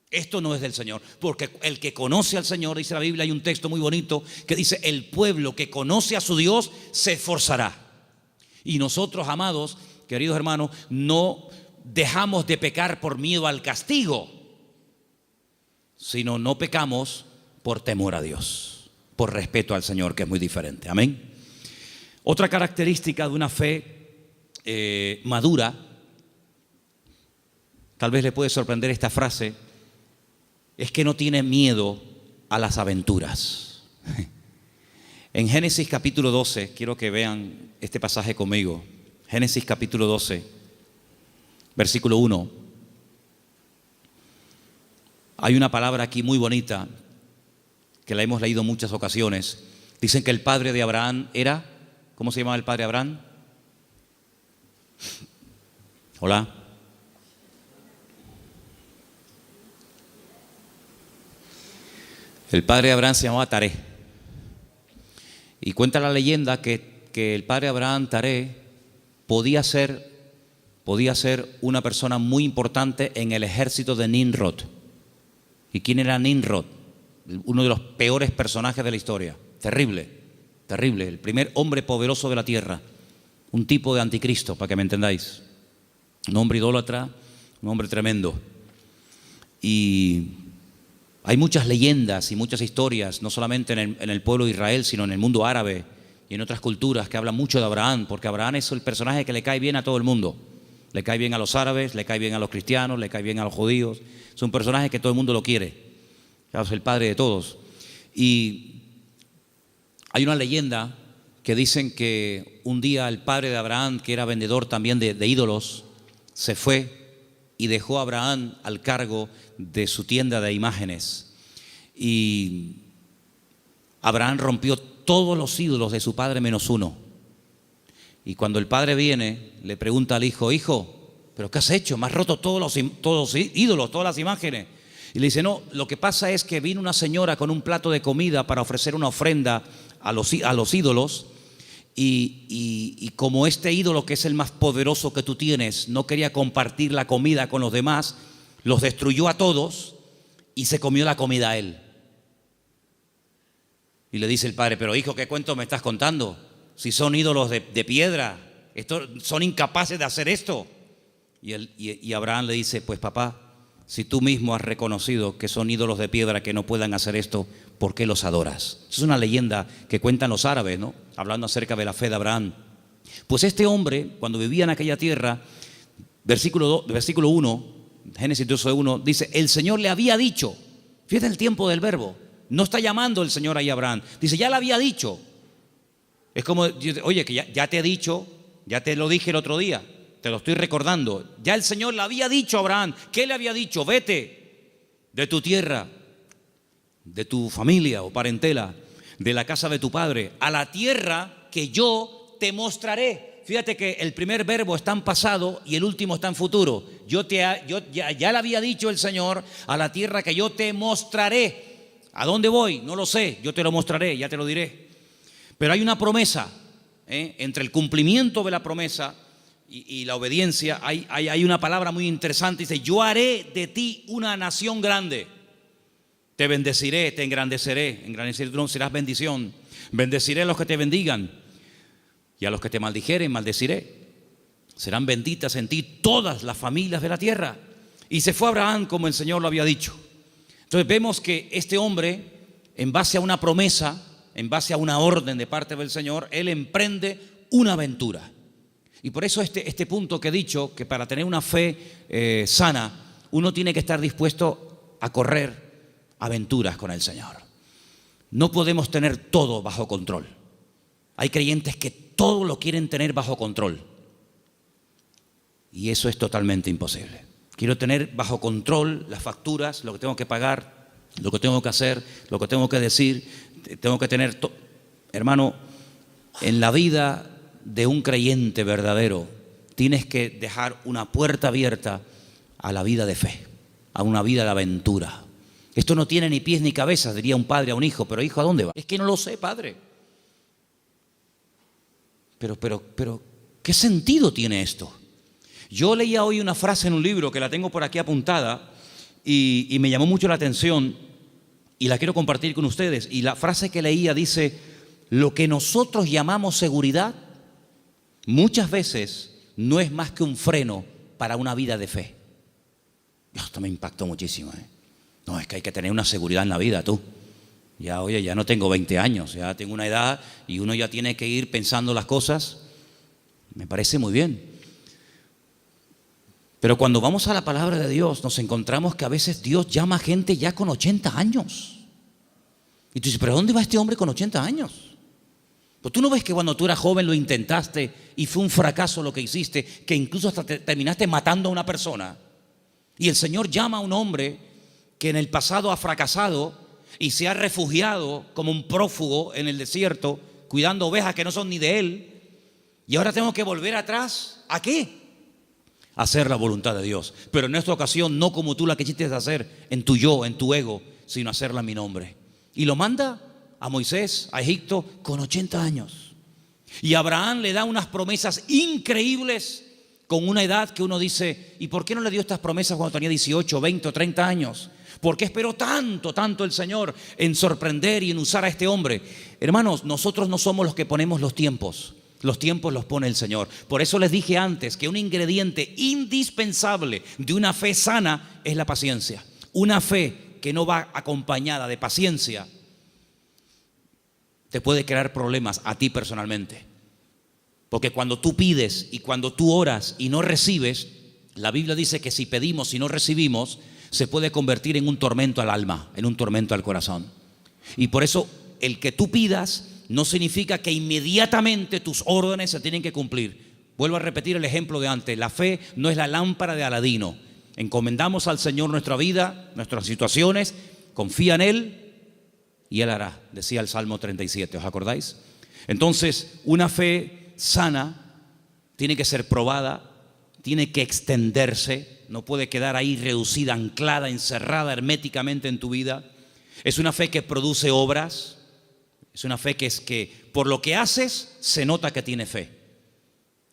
esto no es del Señor, porque el que conoce al Señor, dice la Biblia, hay un texto muy bonito que dice, el pueblo que conoce a su Dios se esforzará. Y nosotros, amados, queridos hermanos, no dejamos de pecar por miedo al castigo, sino no pecamos por temor a Dios, por respeto al Señor, que es muy diferente. Amén. Otra característica de una fe madura, tal vez le puede sorprender esta frase, es que no tiene miedo a las aventuras. En Génesis capítulo 12, quiero que vean este pasaje conmigo. Génesis capítulo 12, versículo 1. Hay una palabra aquí muy bonita que la hemos leído en muchas ocasiones. Dicen que el padre de Abraham era, ¿cómo se llamaba el padre de Abraham? Hola. El padre de Abraham se llamaba Taré. Y cuenta la leyenda que el padre Abraham, Taré, podía ser una persona muy importante en el ejército de Nimrod. ¿Y quién era Nimrod? Uno de los peores personajes de la historia. Terrible, terrible. El primer hombre poderoso de la tierra. Un tipo de anticristo, para que me entendáis. Un hombre idólatra, un hombre tremendo. Y hay muchas leyendas y muchas historias, no solamente en el pueblo de Israel, sino en el mundo árabe y en otras culturas que hablan mucho de Abraham, porque Abraham es el personaje que le cae bien a todo el mundo. Le cae bien a los árabes, le cae bien a los cristianos, le cae bien a los judíos. Es un personaje que todo el mundo lo quiere. Es el padre de todos. Y hay una leyenda que dicen que un día el padre de Abraham, que era vendedor también de ídolos, se fue y dejó a Abraham al cargo de su tienda de imágenes. Y Abraham rompió todos los ídolos de su padre menos uno. Y cuando el padre viene, le pregunta al hijo, hijo, ¿pero qué has hecho? Me has roto todos los ídolos, todas las imágenes. Y le dice, no, lo que pasa es que vino una señora con un plato de comida para ofrecer una ofrenda a los ídolos y como este ídolo, que es el más poderoso que tú tienes, no quería compartir la comida con los demás, los destruyó a todos y se comió la comida a él. Y le dice el padre, pero hijo, ¿qué cuento me estás contando? Si son ídolos de piedra, son incapaces de hacer esto. Y Abraham le dice, pues papá, si tú mismo has reconocido que son ídolos de piedra que no puedan hacer esto, ¿por qué los adoras? Es una leyenda que cuentan los árabes, ¿no? Hablando acerca de la fe de Abraham. Pues este hombre, cuando vivía en aquella tierra, versículo 1, Génesis 12:1, dice, el Señor le había dicho, fíjate el tiempo del verbo, no está llamando el Señor ahí a Abraham, dice, ya le había dicho. Es como, oye, que ya te he dicho, ya te lo dije el otro día, te lo estoy recordando. Ya el Señor le había dicho a Abraham. ¿Qué le había dicho? Vete de tu tierra, de tu familia o parentela, de la casa de tu padre, a la tierra que yo te mostraré. Fíjate que el primer verbo está en pasado y el último está en futuro. Ya le había dicho el Señor, a la tierra que yo te mostraré. ¿A dónde voy? No lo sé, yo te lo mostraré, ya te lo diré. Pero hay una promesa, entre el cumplimiento de la promesa y la obediencia, hay una palabra muy interesante, dice, yo haré de ti una nación grande. Te bendeciré, te engrandeceré tú serás bendición. Bendeciré a los que te bendigan y a los que te maldijeren, maldeciré. Serán benditas en ti todas las familias de la tierra. Y se fue Abraham como el Señor lo había dicho. Entonces vemos que este hombre, en base a una promesa, en base a una orden de parte del Señor, él emprende una aventura. Y por eso este punto que he dicho, que para tener una fe sana, uno tiene que estar dispuesto a correr aventuras con el Señor. No podemos tener todo bajo control. Hay creyentes que todo lo quieren tener bajo control. Y eso es totalmente imposible. Quiero tener bajo control las facturas, lo que tengo que pagar, lo que tengo que hacer, lo que tengo que decir. Tengo que tener, hermano, en la vida de un creyente verdadero, tienes que dejar una puerta abierta a la vida de fe, a una vida de aventura. Esto no tiene ni pies ni cabeza, diría un padre a un hijo, pero hijo, ¿a dónde va? Es que no lo sé, padre. Pero, ¿qué sentido tiene esto? Yo leía hoy una frase en un libro que la tengo por aquí apuntada y me llamó mucho la atención y la quiero compartir con ustedes. Y la frase que leía dice, lo que nosotros llamamos seguridad muchas veces no es más que un freno para una vida de fe. Esto me impactó muchísimo, No, es que hay que tener una seguridad en la vida, tú. Ya, oye, ya no tengo 20 años, ya tengo una edad y uno ya tiene que ir pensando las cosas. Me parece muy bien. Pero cuando vamos a la palabra de Dios, nos encontramos que a veces Dios llama a gente ya con 80 años. Y tú dices, ¿pero dónde va este hombre con 80 años? Pues tú no ves que cuando tú eras joven lo intentaste y fue un fracaso lo que hiciste, que incluso hasta terminaste matando a una persona. Y el Señor llama a un hombre que en el pasado ha fracasado y se ha refugiado como un prófugo en el desierto, cuidando ovejas que no son ni de él. Y ahora tengo que volver atrás. ¿A qué? A hacer la voluntad de Dios. Pero en esta ocasión no como tú la que quisiste hacer en tu yo, en tu ego, sino hacerla en mi nombre. Y lo manda a Moisés, a Egipto, con 80 años. Y Abraham le da unas promesas increíbles con una edad que uno dice, ¿y por qué no le dio estas promesas cuando tenía 18, 20 o 30 años? ¿Por qué esperó tanto el Señor en sorprender y en usar a este hombre? Hermanos, nosotros no somos los que ponemos los tiempos. Los tiempos los pone el Señor. Por eso les dije antes que un ingrediente indispensable de una fe sana es la paciencia. Una fe que no va acompañada de paciencia te puede crear problemas a ti personalmente. Porque cuando tú pides y cuando tú oras y no recibes, la Biblia dice que si pedimos y no recibimos, se puede convertir en un tormento al alma, en un tormento al corazón. Y por eso el que tú pidas no significa que inmediatamente tus órdenes se tienen que cumplir. Vuelvo a repetir el ejemplo de antes. La fe no es la lámpara de Aladino. Encomendamos al Señor nuestra vida, nuestras situaciones, confía en Él y Él hará, decía el Salmo 37, ¿os acordáis? Entonces, una fe sana tiene que ser probada, tiene que extenderse, no puede quedar ahí reducida, anclada, encerrada herméticamente en tu vida. Es una fe que produce obras. Es una fe que es que por lo que haces se nota que tiene fe.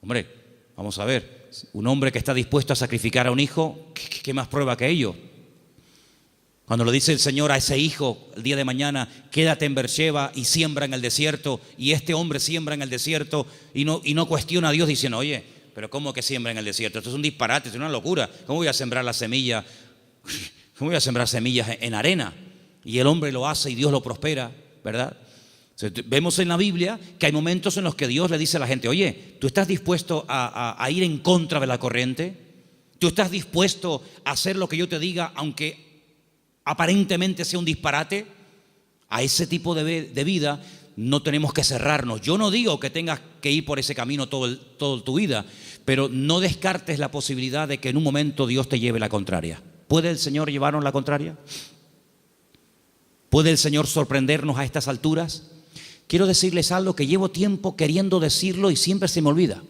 Hombre, vamos a ver, un hombre que está dispuesto a sacrificar a un hijo, ¿qué más prueba que ello? Cuando le dice el Señor a ese hijo el día de mañana, quédate en Beersheba y siembra en el desierto, y este hombre siembra en el desierto y no cuestiona a Dios diciendo, oye, pero ¿cómo que siembra en el desierto? Esto es un disparate, es una locura. ¿Cómo voy a sembrar la semilla? ¿Cómo voy a sembrar semillas en arena? Y el hombre lo hace y Dios lo prospera, ¿verdad? Vemos en la Biblia que hay momentos en los que Dios le dice a la gente, oye, ¿tú estás dispuesto a ir en contra de la corriente? ¿Tú estás dispuesto a hacer lo que yo te diga aunque aparentemente sea un disparate? A ese tipo de vida no tenemos que cerrarnos. Yo no digo que tengas que ir por ese camino toda tu vida, pero no descartes la posibilidad de que en un momento Dios te lleve la contraria. ¿Puede el Señor llevarnos la contraria? ¿Puede el Señor sorprendernos a estas alturas? Quiero decirles algo que llevo tiempo queriendo decirlo y siempre se me olvida.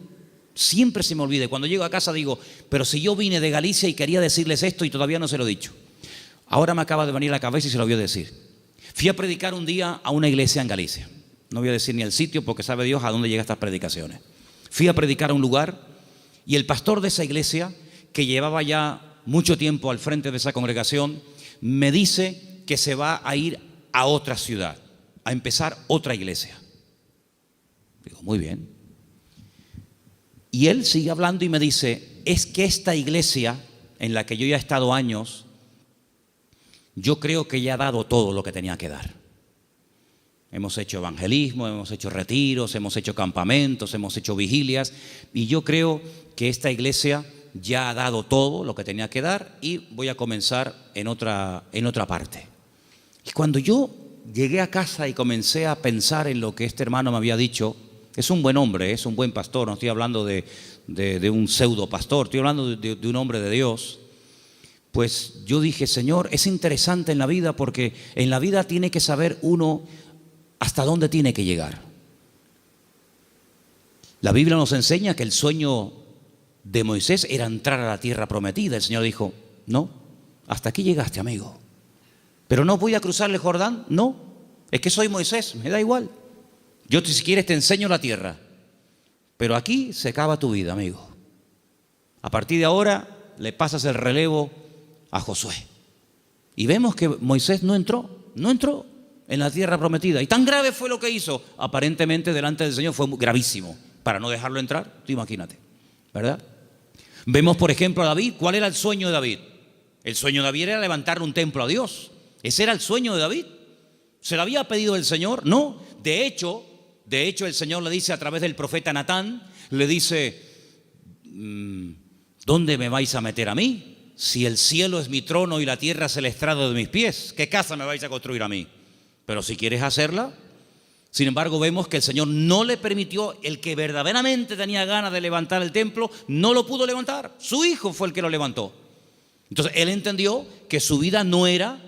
Siempre se me olvida. Cuando llego a casa digo, pero si yo vine de Galicia y quería decirles esto y todavía no se lo he dicho. Ahora me acaba de venir a la cabeza y se lo voy a decir. Fui a predicar un día a una iglesia en Galicia. No voy a decir ni el sitio porque sabe Dios a dónde llegan estas predicaciones. Fui a predicar a un lugar y el pastor de esa iglesia, que llevaba ya mucho tiempo al frente de esa congregación, me dice que se va a ir a otra ciudad, a empezar otra iglesia. Digo, muy bien. Y él sigue hablando y me dice, es que esta iglesia en la que yo ya he estado años, yo creo que ya ha dado todo lo que tenía que dar. Hemos hecho evangelismo, hemos hecho retiros, hemos hecho campamentos, hemos hecho vigilias, y yo creo que esta iglesia ya ha dado todo lo que tenía que dar y voy a comenzar en otra parte. Y cuando yo llegué a casa y comencé a pensar en lo que este hermano me había dicho, es un buen hombre, es un buen pastor, no estoy hablando de un pseudo pastor, estoy hablando de un hombre de Dios. Pues yo dije, Señor, es interesante en la vida porque en la vida tiene que saber uno hasta dónde tiene que llegar. La Biblia nos enseña que el sueño de Moisés era entrar a la tierra prometida. El Señor dijo, no, hasta aquí llegaste, amigo. Pero no voy a cruzar el Jordán, no, es que soy Moisés, me da igual. Yo si quieres te enseño la tierra, pero aquí se acaba tu vida, amigo. A partir de ahora le pasas el relevo a Josué. Y vemos que Moisés no entró en la tierra prometida. Y tan grave fue lo que hizo, aparentemente delante del Señor fue gravísimo, para no dejarlo entrar, tú imagínate, ¿verdad? Vemos por ejemplo a David. ¿Cuál era el sueño de David? El sueño de David era levantar un templo a Dios. Ese era el sueño de David. ¿Se lo había pedido el Señor? No. De hecho el Señor le dice a través del profeta Natán, le dice, ¿dónde me vais a meter a mí? Si el cielo es mi trono y la tierra es el estrado de mis pies, ¿qué casa me vais a construir a mí? Pero si quieres hacerla. Sin embargo, vemos que el Señor no le permitió. El que verdaderamente tenía ganas de levantar el templo no lo pudo levantar. Su hijo fue el que lo levantó. Entonces él entendió que su vida no era,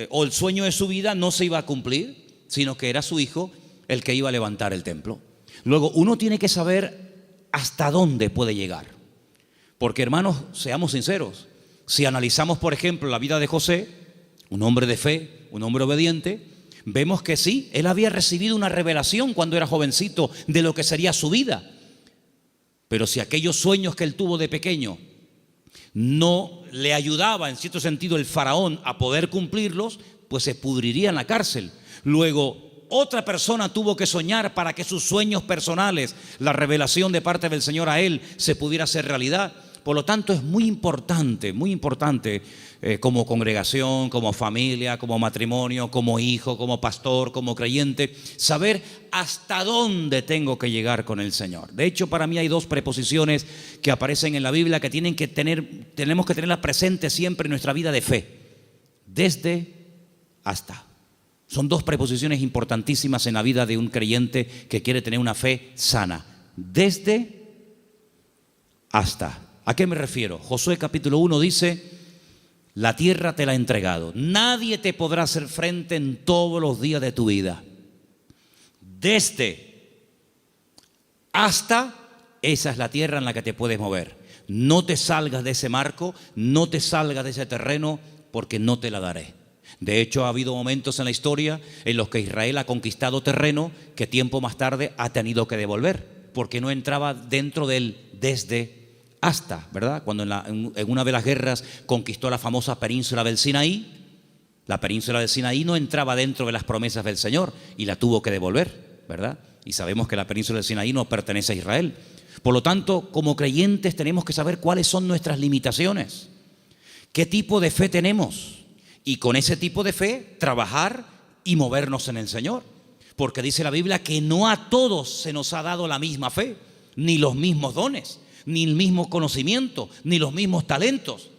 o el sueño de su vida no se iba a cumplir, sino que era su hijo el que iba a levantar el templo. Luego uno tiene que saber hasta dónde puede llegar. Porque hermanos, seamos sinceros, si analizamos por ejemplo la vida de José, un hombre de fe, un hombre obediente, vemos que sí, él había recibido una revelación cuando era jovencito de lo que sería su vida. Pero si aquellos sueños que él tuvo de pequeño no le ayudaba en cierto sentido el faraón a poder cumplirlos, pues se pudriría en la cárcel. Luego otra persona tuvo que soñar para que sus sueños personales, la revelación de parte del Señor a él, se pudiera hacer realidad. Por lo tanto es muy importante como congregación, como familia, como matrimonio, como hijo, como pastor, como creyente, saber hasta dónde tengo que llegar con el Señor. De hecho, para mí hay dos preposiciones que aparecen en la Biblia que tenemos que tenerlas presentes siempre en nuestra vida de fe. Desde, hasta. Son dos preposiciones importantísimas en la vida de un creyente que quiere tener una fe sana. Desde, hasta. ¿A qué me refiero? Josué capítulo 1 dice, la tierra te la he entregado. Nadie te podrá hacer frente en todos los días de tu vida. Desde, hasta, esa es la tierra en la que te puedes mover. No te salgas de ese marco, no te salgas de ese terreno, porque no te la daré. De hecho, ha habido momentos en la historia en los que Israel ha conquistado terreno que tiempo más tarde ha tenido que devolver, porque no entraba dentro del desde hasta, ¿verdad? Cuando en una de las guerras conquistó la famosa península del Sinaí, la península del Sinaí no entraba dentro de las promesas del Señor y la tuvo que devolver, ¿verdad? Y sabemos que la península del Sinaí no pertenece a Israel. Por lo tanto, como creyentes tenemos que saber cuáles son nuestras limitaciones, qué tipo de fe tenemos. Y con ese tipo de fe trabajar y movernos en el Señor. Porque dice la Biblia que no a todos se nos ha dado la misma fe, ni los mismos dones, ni el mismo conocimiento, ni los mismos talentos.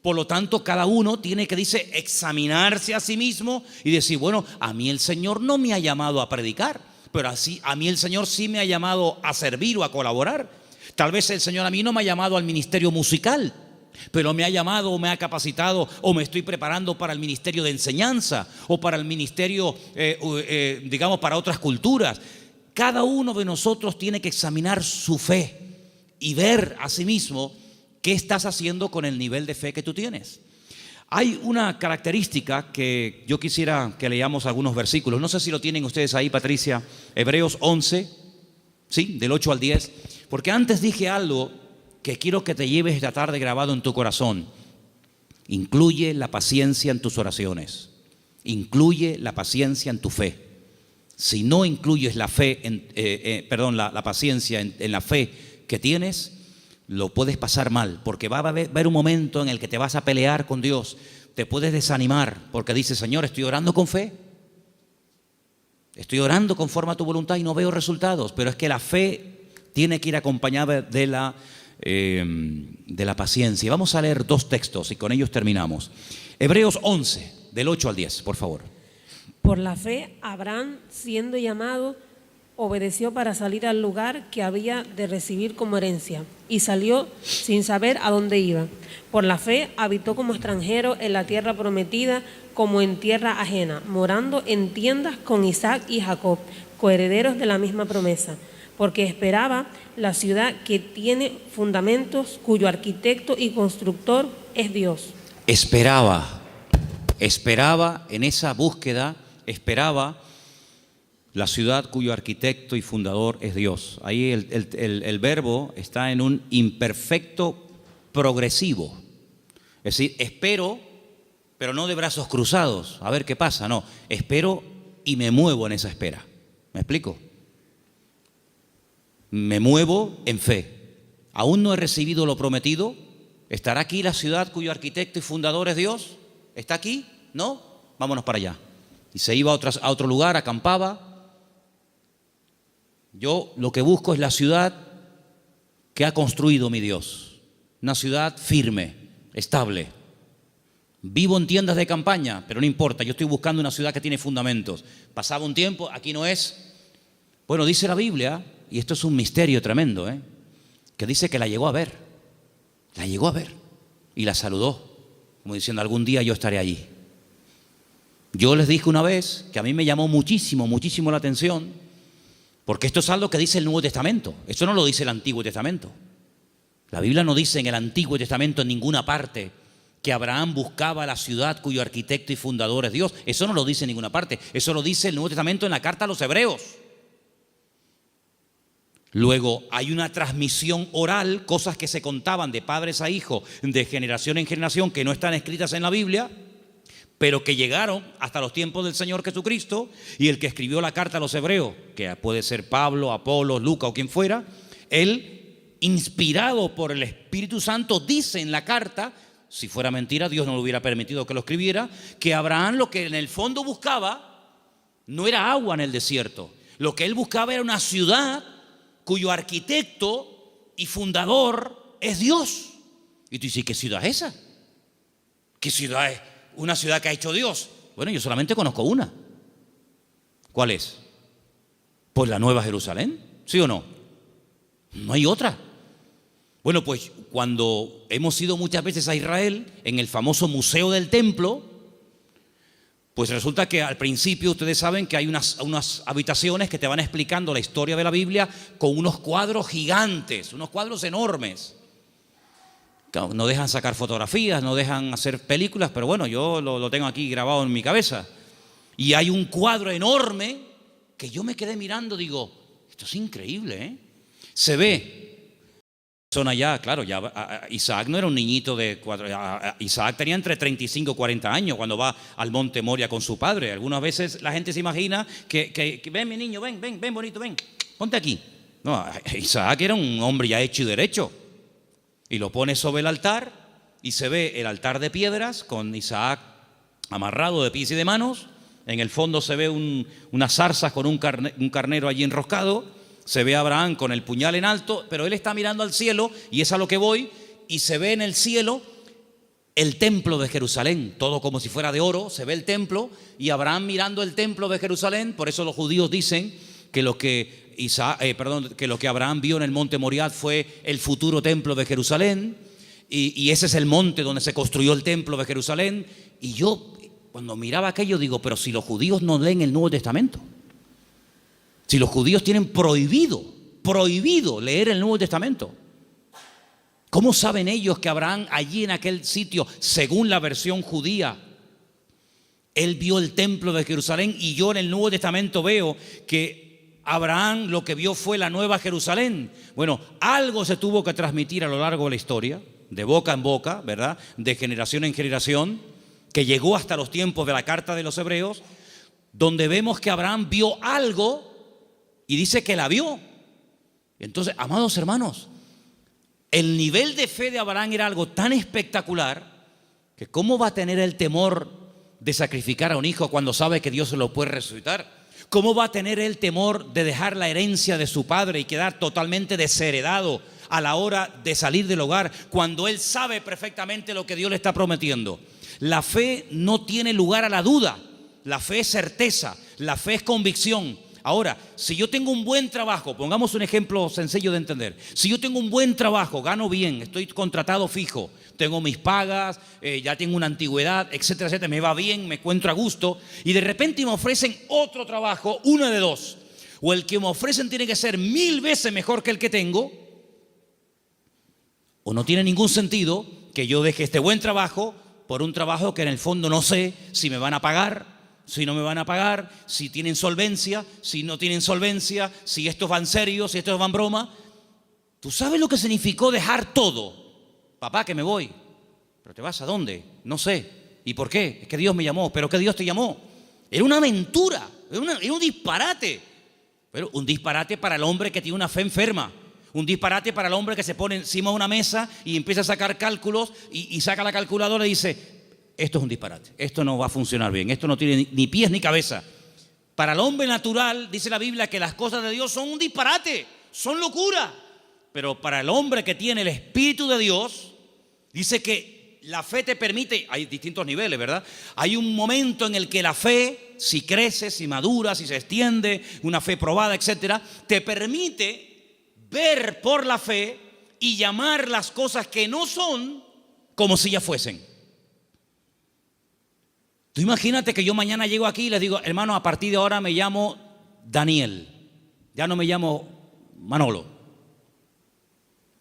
Por lo tanto, cada uno tiene que, dice, examinarse a sí mismo y decir, bueno, a mí el Señor no me ha llamado a predicar, pero así a mí el Señor sí me ha llamado a servir o a colaborar. Tal vez el Señor a mí no me ha llamado al ministerio musical, pero me ha llamado o me ha capacitado o me estoy preparando para el ministerio de enseñanza o para el ministerio, digamos, para otras culturas. Cada uno de nosotros tiene que examinar su fe y ver a sí mismo qué estás haciendo con el nivel de fe que tú tienes. Hay una característica que yo quisiera que leamos algunos versículos. No sé si lo tienen ustedes ahí, Patricia. Hebreos 11, ¿sí? Del 8 al 10. Porque antes dije algo que quiero que te lleves esta tarde grabado en tu corazón. Incluye la paciencia en tus oraciones. Incluye la paciencia en tu fe. Si no incluyes la fe, la paciencia en la fe que tienes, lo puedes pasar mal, porque va a haber un momento en el que te vas a pelear con Dios, te puedes desanimar, porque dices, Señor, estoy orando con fe, estoy orando conforme a tu voluntad y no veo resultados, pero es que la fe tiene que ir acompañada de la paciencia. Vamos a leer dos textos y con ellos terminamos. Hebreos 11, del 8 al 10, por favor. Por la fe, Abraham, siendo llamado, obedeció para salir al lugar que había de recibir como herencia, y salió sin saber a dónde iba. Por la fe habitó como extranjero en la tierra prometida, como en tierra ajena, morando en tiendas con Isaac y Jacob, coherederos de la misma promesa, porque esperaba la ciudad que tiene fundamentos, cuyo arquitecto y constructor es Dios. Esperaba en esa búsqueda, esperaba la ciudad cuyo arquitecto y fundador es Dios. Ahí el verbo está en un imperfecto progresivo. Es decir, espero, pero no de brazos cruzados, a ver qué pasa. No, espero y me muevo en esa espera. ¿Me explico? Me muevo en fe. Aún no he recibido lo prometido. ¿Estará aquí la ciudad cuyo arquitecto y fundador es Dios? ¿Está aquí? ¿No? Vámonos para allá. Y se iba a otro lugar, acampaba. Yo lo que busco es la ciudad que ha construido mi Dios. Una ciudad firme, estable. Vivo en tiendas de campaña, pero no importa, yo estoy buscando una ciudad que tiene fundamentos. Pasaba un tiempo, aquí no es. Bueno, dice la Biblia, y esto es un misterio tremendo, que dice que la llegó a ver. La llegó a ver y la saludó, como diciendo, algún día yo estaré allí. Yo les dije una vez que a mí me llamó muchísimo la atención, porque esto es algo que dice el Nuevo Testamento. Esto no lo dice el Antiguo Testamento. La Biblia no dice en el Antiguo Testamento en ninguna parte que Abraham buscaba la ciudad cuyo arquitecto y fundador es Dios. Eso no lo dice en ninguna parte. Eso lo dice el Nuevo Testamento en la carta a los Hebreos. Luego hay una transmisión oral, cosas que se contaban de padres a hijos, de generación en generación, que no están escritas en la Biblia, pero que llegaron hasta los tiempos del Señor Jesucristo, y el que escribió la carta a los Hebreos, que puede ser Pablo, Apolos, Lucas o quien fuera, él, inspirado por el Espíritu Santo, dice en la carta, si fuera mentira, Dios no le hubiera permitido que lo escribiera, que Abraham lo que en el fondo buscaba no era agua en el desierto. Lo que él buscaba era una ciudad cuyo arquitecto y fundador es Dios. Y tú dices, ¿qué ciudad es esa? ¿Qué ciudad es? Una ciudad que ha hecho Dios. Bueno, yo solamente conozco una. ¿Cuál es? Pues la Nueva Jerusalén, ¿sí o no? No hay otra. Bueno, pues cuando hemos ido muchas veces a Israel, en el famoso Museo del Templo, pues resulta que al principio ustedes saben que hay unas habitaciones que te van explicando la historia de la Biblia con unos cuadros gigantes, unos cuadros enormes. No dejan sacar fotografías, no dejan hacer películas, pero bueno, yo lo tengo aquí grabado en mi cabeza. Y hay un cuadro enorme que yo me quedé mirando, digo, esto es increíble, Se ve. Son allá, claro, ya Isaac no era un niñito de 4, Isaac tenía entre 35 y 40 años cuando va al monte Moria con su padre. Algunas veces la gente se imagina que ven mi niño, ven bonito, ven, ponte aquí. No, Isaac era un hombre ya hecho y derecho. Y lo pone sobre el altar y se ve el altar de piedras con Isaac amarrado de pies y de manos. En el fondo se ve unas zarzas con un carnero allí enroscado. Se ve a Abraham con el puñal en alto, pero él está mirando al cielo, y es a lo que voy, y se ve en el cielo el templo de Jerusalén, todo como si fuera de oro, se ve el templo, y Abraham mirando el templo de Jerusalén. Por eso los judíos dicen que lo que Abraham vio en el monte Moriah fue el futuro templo de Jerusalén, y ese es el monte donde se construyó el templo de Jerusalén. Y yo, cuando miraba aquello, digo, pero si los judíos no leen el Nuevo Testamento, si los judíos tienen prohibido leer el Nuevo Testamento, ¿Cómo saben ellos que Abraham allí en aquel sitio, según la versión judía, él vio el templo de Jerusalén? Y yo en el Nuevo Testamento veo que Abraham lo que vio fue la nueva Jerusalén. Bueno, algo se tuvo que transmitir a lo largo de la historia, de boca en boca, ¿verdad? De generación en generación, que llegó hasta los tiempos de la carta de los Hebreos, donde vemos que Abraham vio algo y dice que la vio. Entonces, amados hermanos, el nivel de fe de Abraham era algo tan espectacular que ¿cómo va a tener el temor de sacrificar a un hijo cuando sabe que Dios se lo puede resucitar? ¿Cómo va a tener el temor de dejar la herencia de su padre y quedar totalmente desheredado a la hora de salir del hogar cuando él sabe perfectamente lo que Dios le está prometiendo? La fe no tiene lugar a la duda. La fe es certeza, la fe es convicción. Ahora, si yo tengo un buen trabajo, pongamos un ejemplo sencillo de entender. Si yo tengo un buen trabajo, gano bien, estoy contratado fijo, tengo mis pagas, ya tengo una antigüedad, etcétera, etcétera, me va bien, me encuentro a gusto, y de repente me ofrecen otro trabajo, una de dos. O el que me ofrecen tiene que ser 1000 veces mejor que el que tengo, o no tiene ningún sentido que yo deje este buen trabajo por un trabajo que en el fondo no sé si me van a pagar, si no me van a pagar, si tienen solvencia, si no tienen solvencia, si estos van serios, si estos van broma. ¿Tú sabes lo que significó dejar todo? Papá, que me voy. ¿Pero te vas a dónde? No sé. ¿Y por qué? Es que Dios me llamó. ¿Pero qué Dios te llamó? Era una aventura, era un disparate. Pero un disparate para el hombre que tiene una fe enferma. Un disparate para el hombre que se pone encima de una mesa y empieza a sacar cálculos y saca la calculadora y dice: esto es un disparate, esto no va a funcionar bien, esto no tiene ni pies ni cabeza. Para el hombre natural, dice la Biblia, que las cosas de Dios son un disparate, son locura. Pero para el hombre que tiene el Espíritu de Dios, dice que la fe te permite, hay distintos niveles, ¿verdad? Hay un momento en el que la fe, si crece, si madura, si se extiende, una fe probada, etcétera, te permite ver por la fe y llamar las cosas que no son como si ya fuesen. Tú imagínate que yo mañana llego aquí y les digo: hermano, a partir de ahora me llamo Daniel, ya no me llamo Manolo.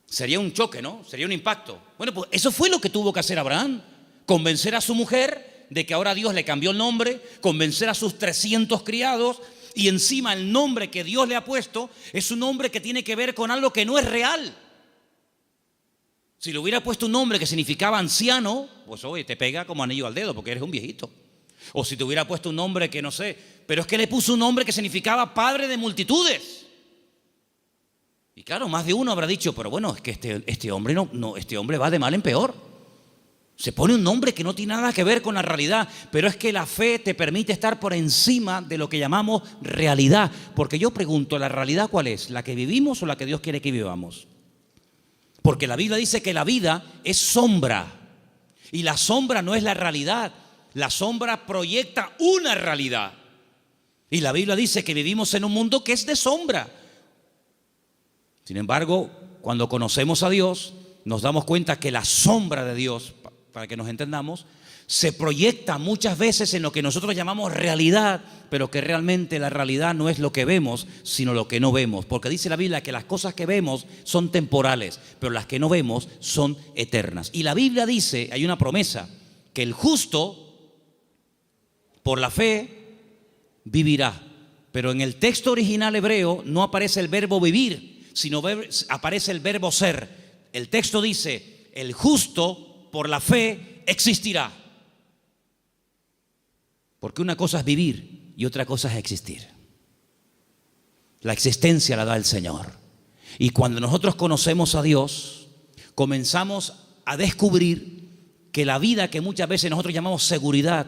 Sería un choque, ¿no? Sería un impacto. Bueno, pues eso fue lo que tuvo que hacer Abraham: convencer a su mujer de que ahora Dios le cambió el nombre, convencer a sus 300 criados, y encima el nombre que Dios le ha puesto es un nombre que tiene que ver con algo que no es real. Si le hubiera puesto un nombre que significaba anciano, pues oye, te pega como anillo al dedo porque eres un viejito. O si te hubiera puesto un nombre que no sé, pero es que le puso un nombre que significaba padre de multitudes. Y claro, más de uno habrá dicho: pero bueno, es que este hombre este hombre va de mal en peor. Se pone un nombre que no tiene nada que ver con la realidad. Pero es que la fe te permite estar por encima de lo que llamamos realidad. Porque yo pregunto, ¿la realidad cuál es? ¿La que vivimos o la que Dios quiere que vivamos? Porque la Biblia dice que la vida es sombra. Y la sombra no es la realidad. La sombra proyecta una realidad. Y la Biblia dice que vivimos en un mundo que es de sombra. Sin embargo, cuando conocemos a Dios, nos damos cuenta que la sombra de Dios, para que nos entendamos, se proyecta muchas veces en lo que nosotros llamamos realidad, pero que realmente la realidad no es lo que vemos, sino lo que no vemos. Porque dice la Biblia que las cosas que vemos son temporales, pero las que no vemos son eternas. Y la Biblia dice, hay una promesa, que el justo por la fe vivirá. Pero en el texto original hebreo no aparece el verbo vivir, sino aparece el verbo ser. El texto dice: el justo por la fe existirá. Porque una cosa es vivir y otra cosa es existir. La existencia la da el Señor. Y cuando nosotros conocemos a Dios, comenzamos a descubrir que la vida que muchas veces nosotros llamamos seguridad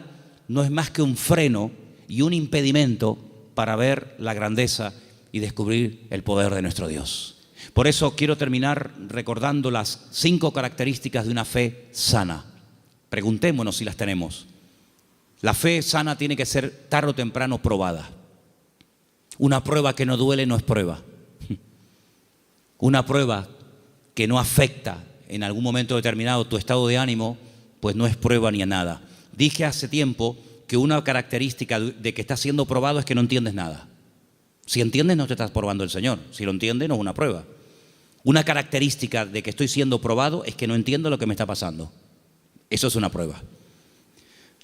no es más que un freno y un impedimento para ver la grandeza y descubrir el poder de nuestro Dios. Por eso quiero terminar recordando las 5 características de una fe sana. Preguntémonos si las tenemos. La fe sana tiene que ser tarde o temprano probada. Una prueba que no duele no es prueba. Una prueba que no afecta en algún momento determinado tu estado de ánimo, pues no es prueba ni a nada. Dije hace tiempo que una característica de que estás siendo probado es que no entiendes nada. Si entiendes, no te estás probando el Señor. Si lo entiendes, no es una prueba. Una característica de que estoy siendo probado es que no entiendo lo que me está pasando. Eso es una prueba.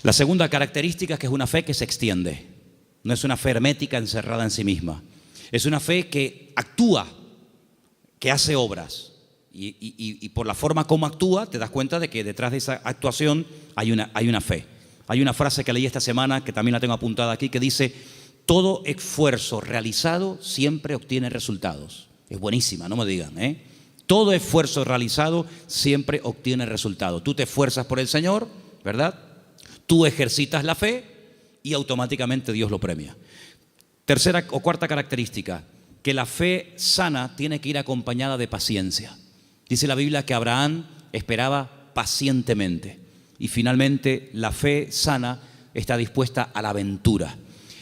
La segunda característica es que es una fe que se extiende. No es una fe hermética encerrada en sí misma. Es una fe que actúa, que hace obras. Y por la forma como actúa, te das cuenta de que detrás de esa actuación hay una fe. Hay una frase que leí esta semana, que también la tengo apuntada aquí, que dice: todo esfuerzo realizado siempre obtiene resultados. Es buenísima, no me digan, ¿eh? Todo esfuerzo realizado siempre obtiene resultados. Tú te esfuerzas por el Señor, ¿verdad? Tú ejercitas la fe y automáticamente Dios lo premia. Tercera o cuarta característica, que la fe sana tiene que ir acompañada de paciencia. Dice la Biblia que Abraham esperaba pacientemente. Y finalmente la fe sana está dispuesta a la aventura.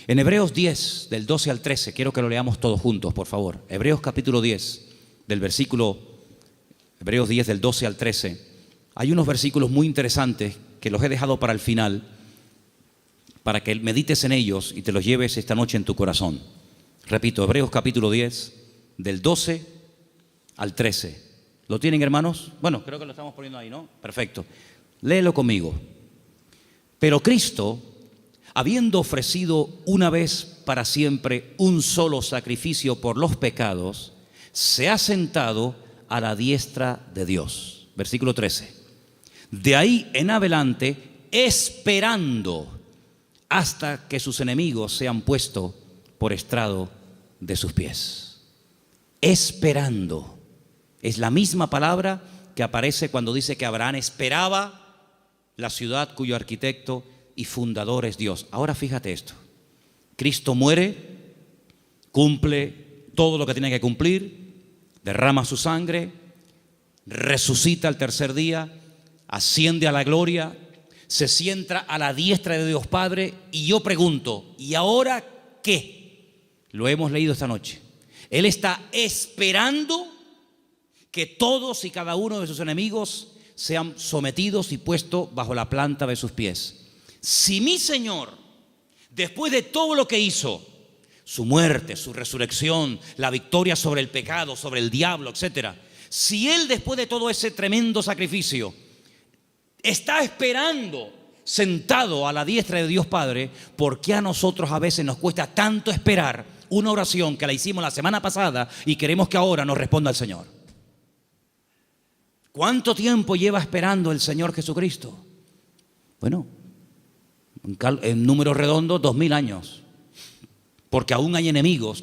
En Hebreos 10, del 12 al 13, quiero que lo leamos todos juntos, por favor. Hebreos capítulo 10, Hebreos 10, del 12 al 13. Hay unos versículos muy interesantes que los he dejado para el final, para que medites en ellos y te los lleves esta noche en tu corazón. Repito, Hebreos capítulo 10, del 12 al 13. ¿Lo tienen, hermanos? Bueno, creo que lo estamos poniendo ahí, ¿no? Perfecto. Léelo conmigo. Pero Cristo, habiendo ofrecido una vez para siempre un solo sacrificio por los pecados, se ha sentado a la diestra de Dios. Versículo 13. De ahí en adelante, esperando hasta que sus enemigos sean puestos por estrado de sus pies. Esperando. Es la misma palabra que aparece cuando dice que Abraham esperaba la ciudad cuyo arquitecto y fundador es Dios. Ahora fíjate esto. Cristo muere, cumple todo lo que tiene que cumplir, derrama su sangre, resucita al tercer día, asciende a la gloria, se sienta a la diestra de Dios Padre. Y yo pregunto, ¿y ahora qué? Lo hemos leído esta noche. Él está esperando que todos y cada uno de sus enemigos sean sometidos y puestos bajo la planta de sus pies. Si mi Señor, después de todo lo que hizo, su muerte, su resurrección, la victoria sobre el pecado, sobre el diablo, etcétera, si Él, después de todo ese tremendo sacrificio, está esperando sentado a la diestra de Dios Padre, ¿por qué a nosotros a veces nos cuesta tanto esperar una oración que la hicimos la semana pasada y queremos que ahora nos responda el Señor? ¿Cuánto tiempo lleva esperando el Señor Jesucristo? Bueno, en número redondo, 2000 años. Porque aún hay enemigos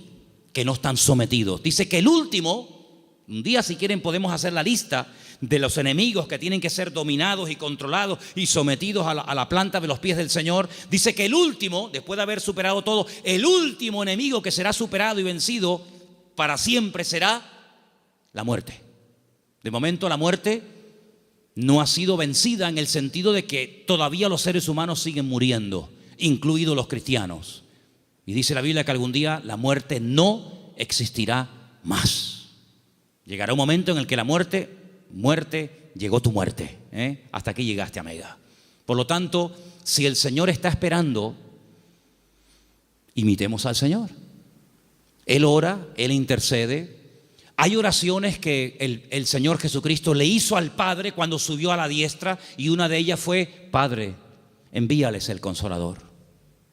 que no están sometidos. Dice que el último, un día si quieren podemos hacer la lista de los enemigos que tienen que ser dominados y controlados y sometidos a la planta de los pies del Señor. Dice que el último, después de haber superado todo, el último enemigo que será superado y vencido para siempre será la muerte. De momento la muerte no ha sido vencida en el sentido de que todavía los seres humanos siguen muriendo, incluidos los cristianos. Y dice la Biblia que algún día la muerte no existirá más. Llegará un momento en el que la muerte, llegó tu muerte, hasta aquí llegaste, amiga. Por lo tanto, si el Señor está esperando, imitemos al Señor. Él ora, Él intercede. Hay oraciones que el Señor Jesucristo le hizo al Padre cuando subió a la diestra, y una de ellas fue: Padre, envíales el Consolador.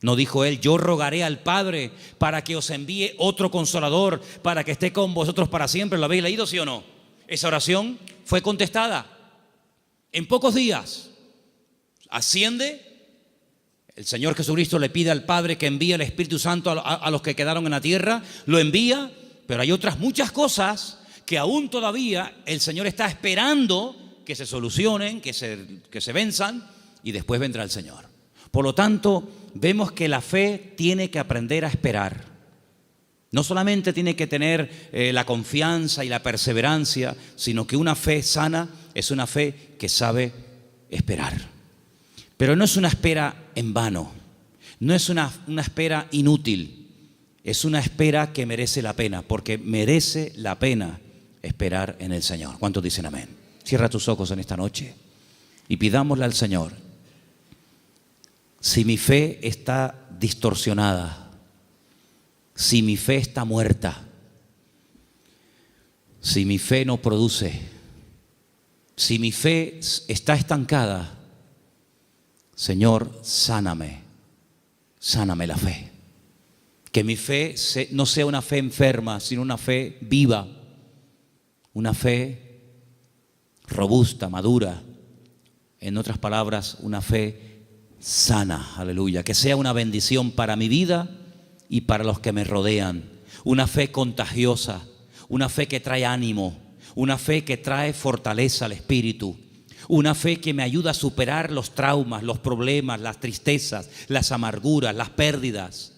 No dijo Él: yo rogaré al Padre para que os envíe otro Consolador, para que esté con vosotros para siempre. ¿Lo habéis leído, sí o no? Esa oración fue contestada en pocos días. Asciende, el Señor Jesucristo le pide al Padre que envíe el Espíritu Santo a los que quedaron en la tierra, lo envía. Pero hay otras muchas cosas que aún todavía el Señor está esperando que se solucionen, que se venzan, y después vendrá el Señor. Por lo tanto, vemos que la fe tiene que aprender a esperar. No solamente tiene que tener la confianza y la perseverancia, sino que una fe sana es una fe que sabe esperar. Pero no es una espera en vano, no es una espera inútil. Es una espera que merece la pena, porque merece la pena esperar en el Señor. ¿Cuántos dicen amén? Cierra tus ojos en esta noche y pidámosle al Señor: si mi fe está distorsionada, si mi fe está muerta, Si mi fe no produce, si mi fe está estancada, Señor, sáname la fe. Que mi fe no sea una fe enferma, sino una fe viva, una fe robusta, madura. En otras palabras, una fe sana, aleluya. Que sea una bendición para mi vida y para los que me rodean. Una fe contagiosa, una fe que trae ánimo, una fe que trae fortaleza al espíritu. Una fe que me ayuda a superar los traumas, los problemas, las tristezas, las amarguras, las pérdidas.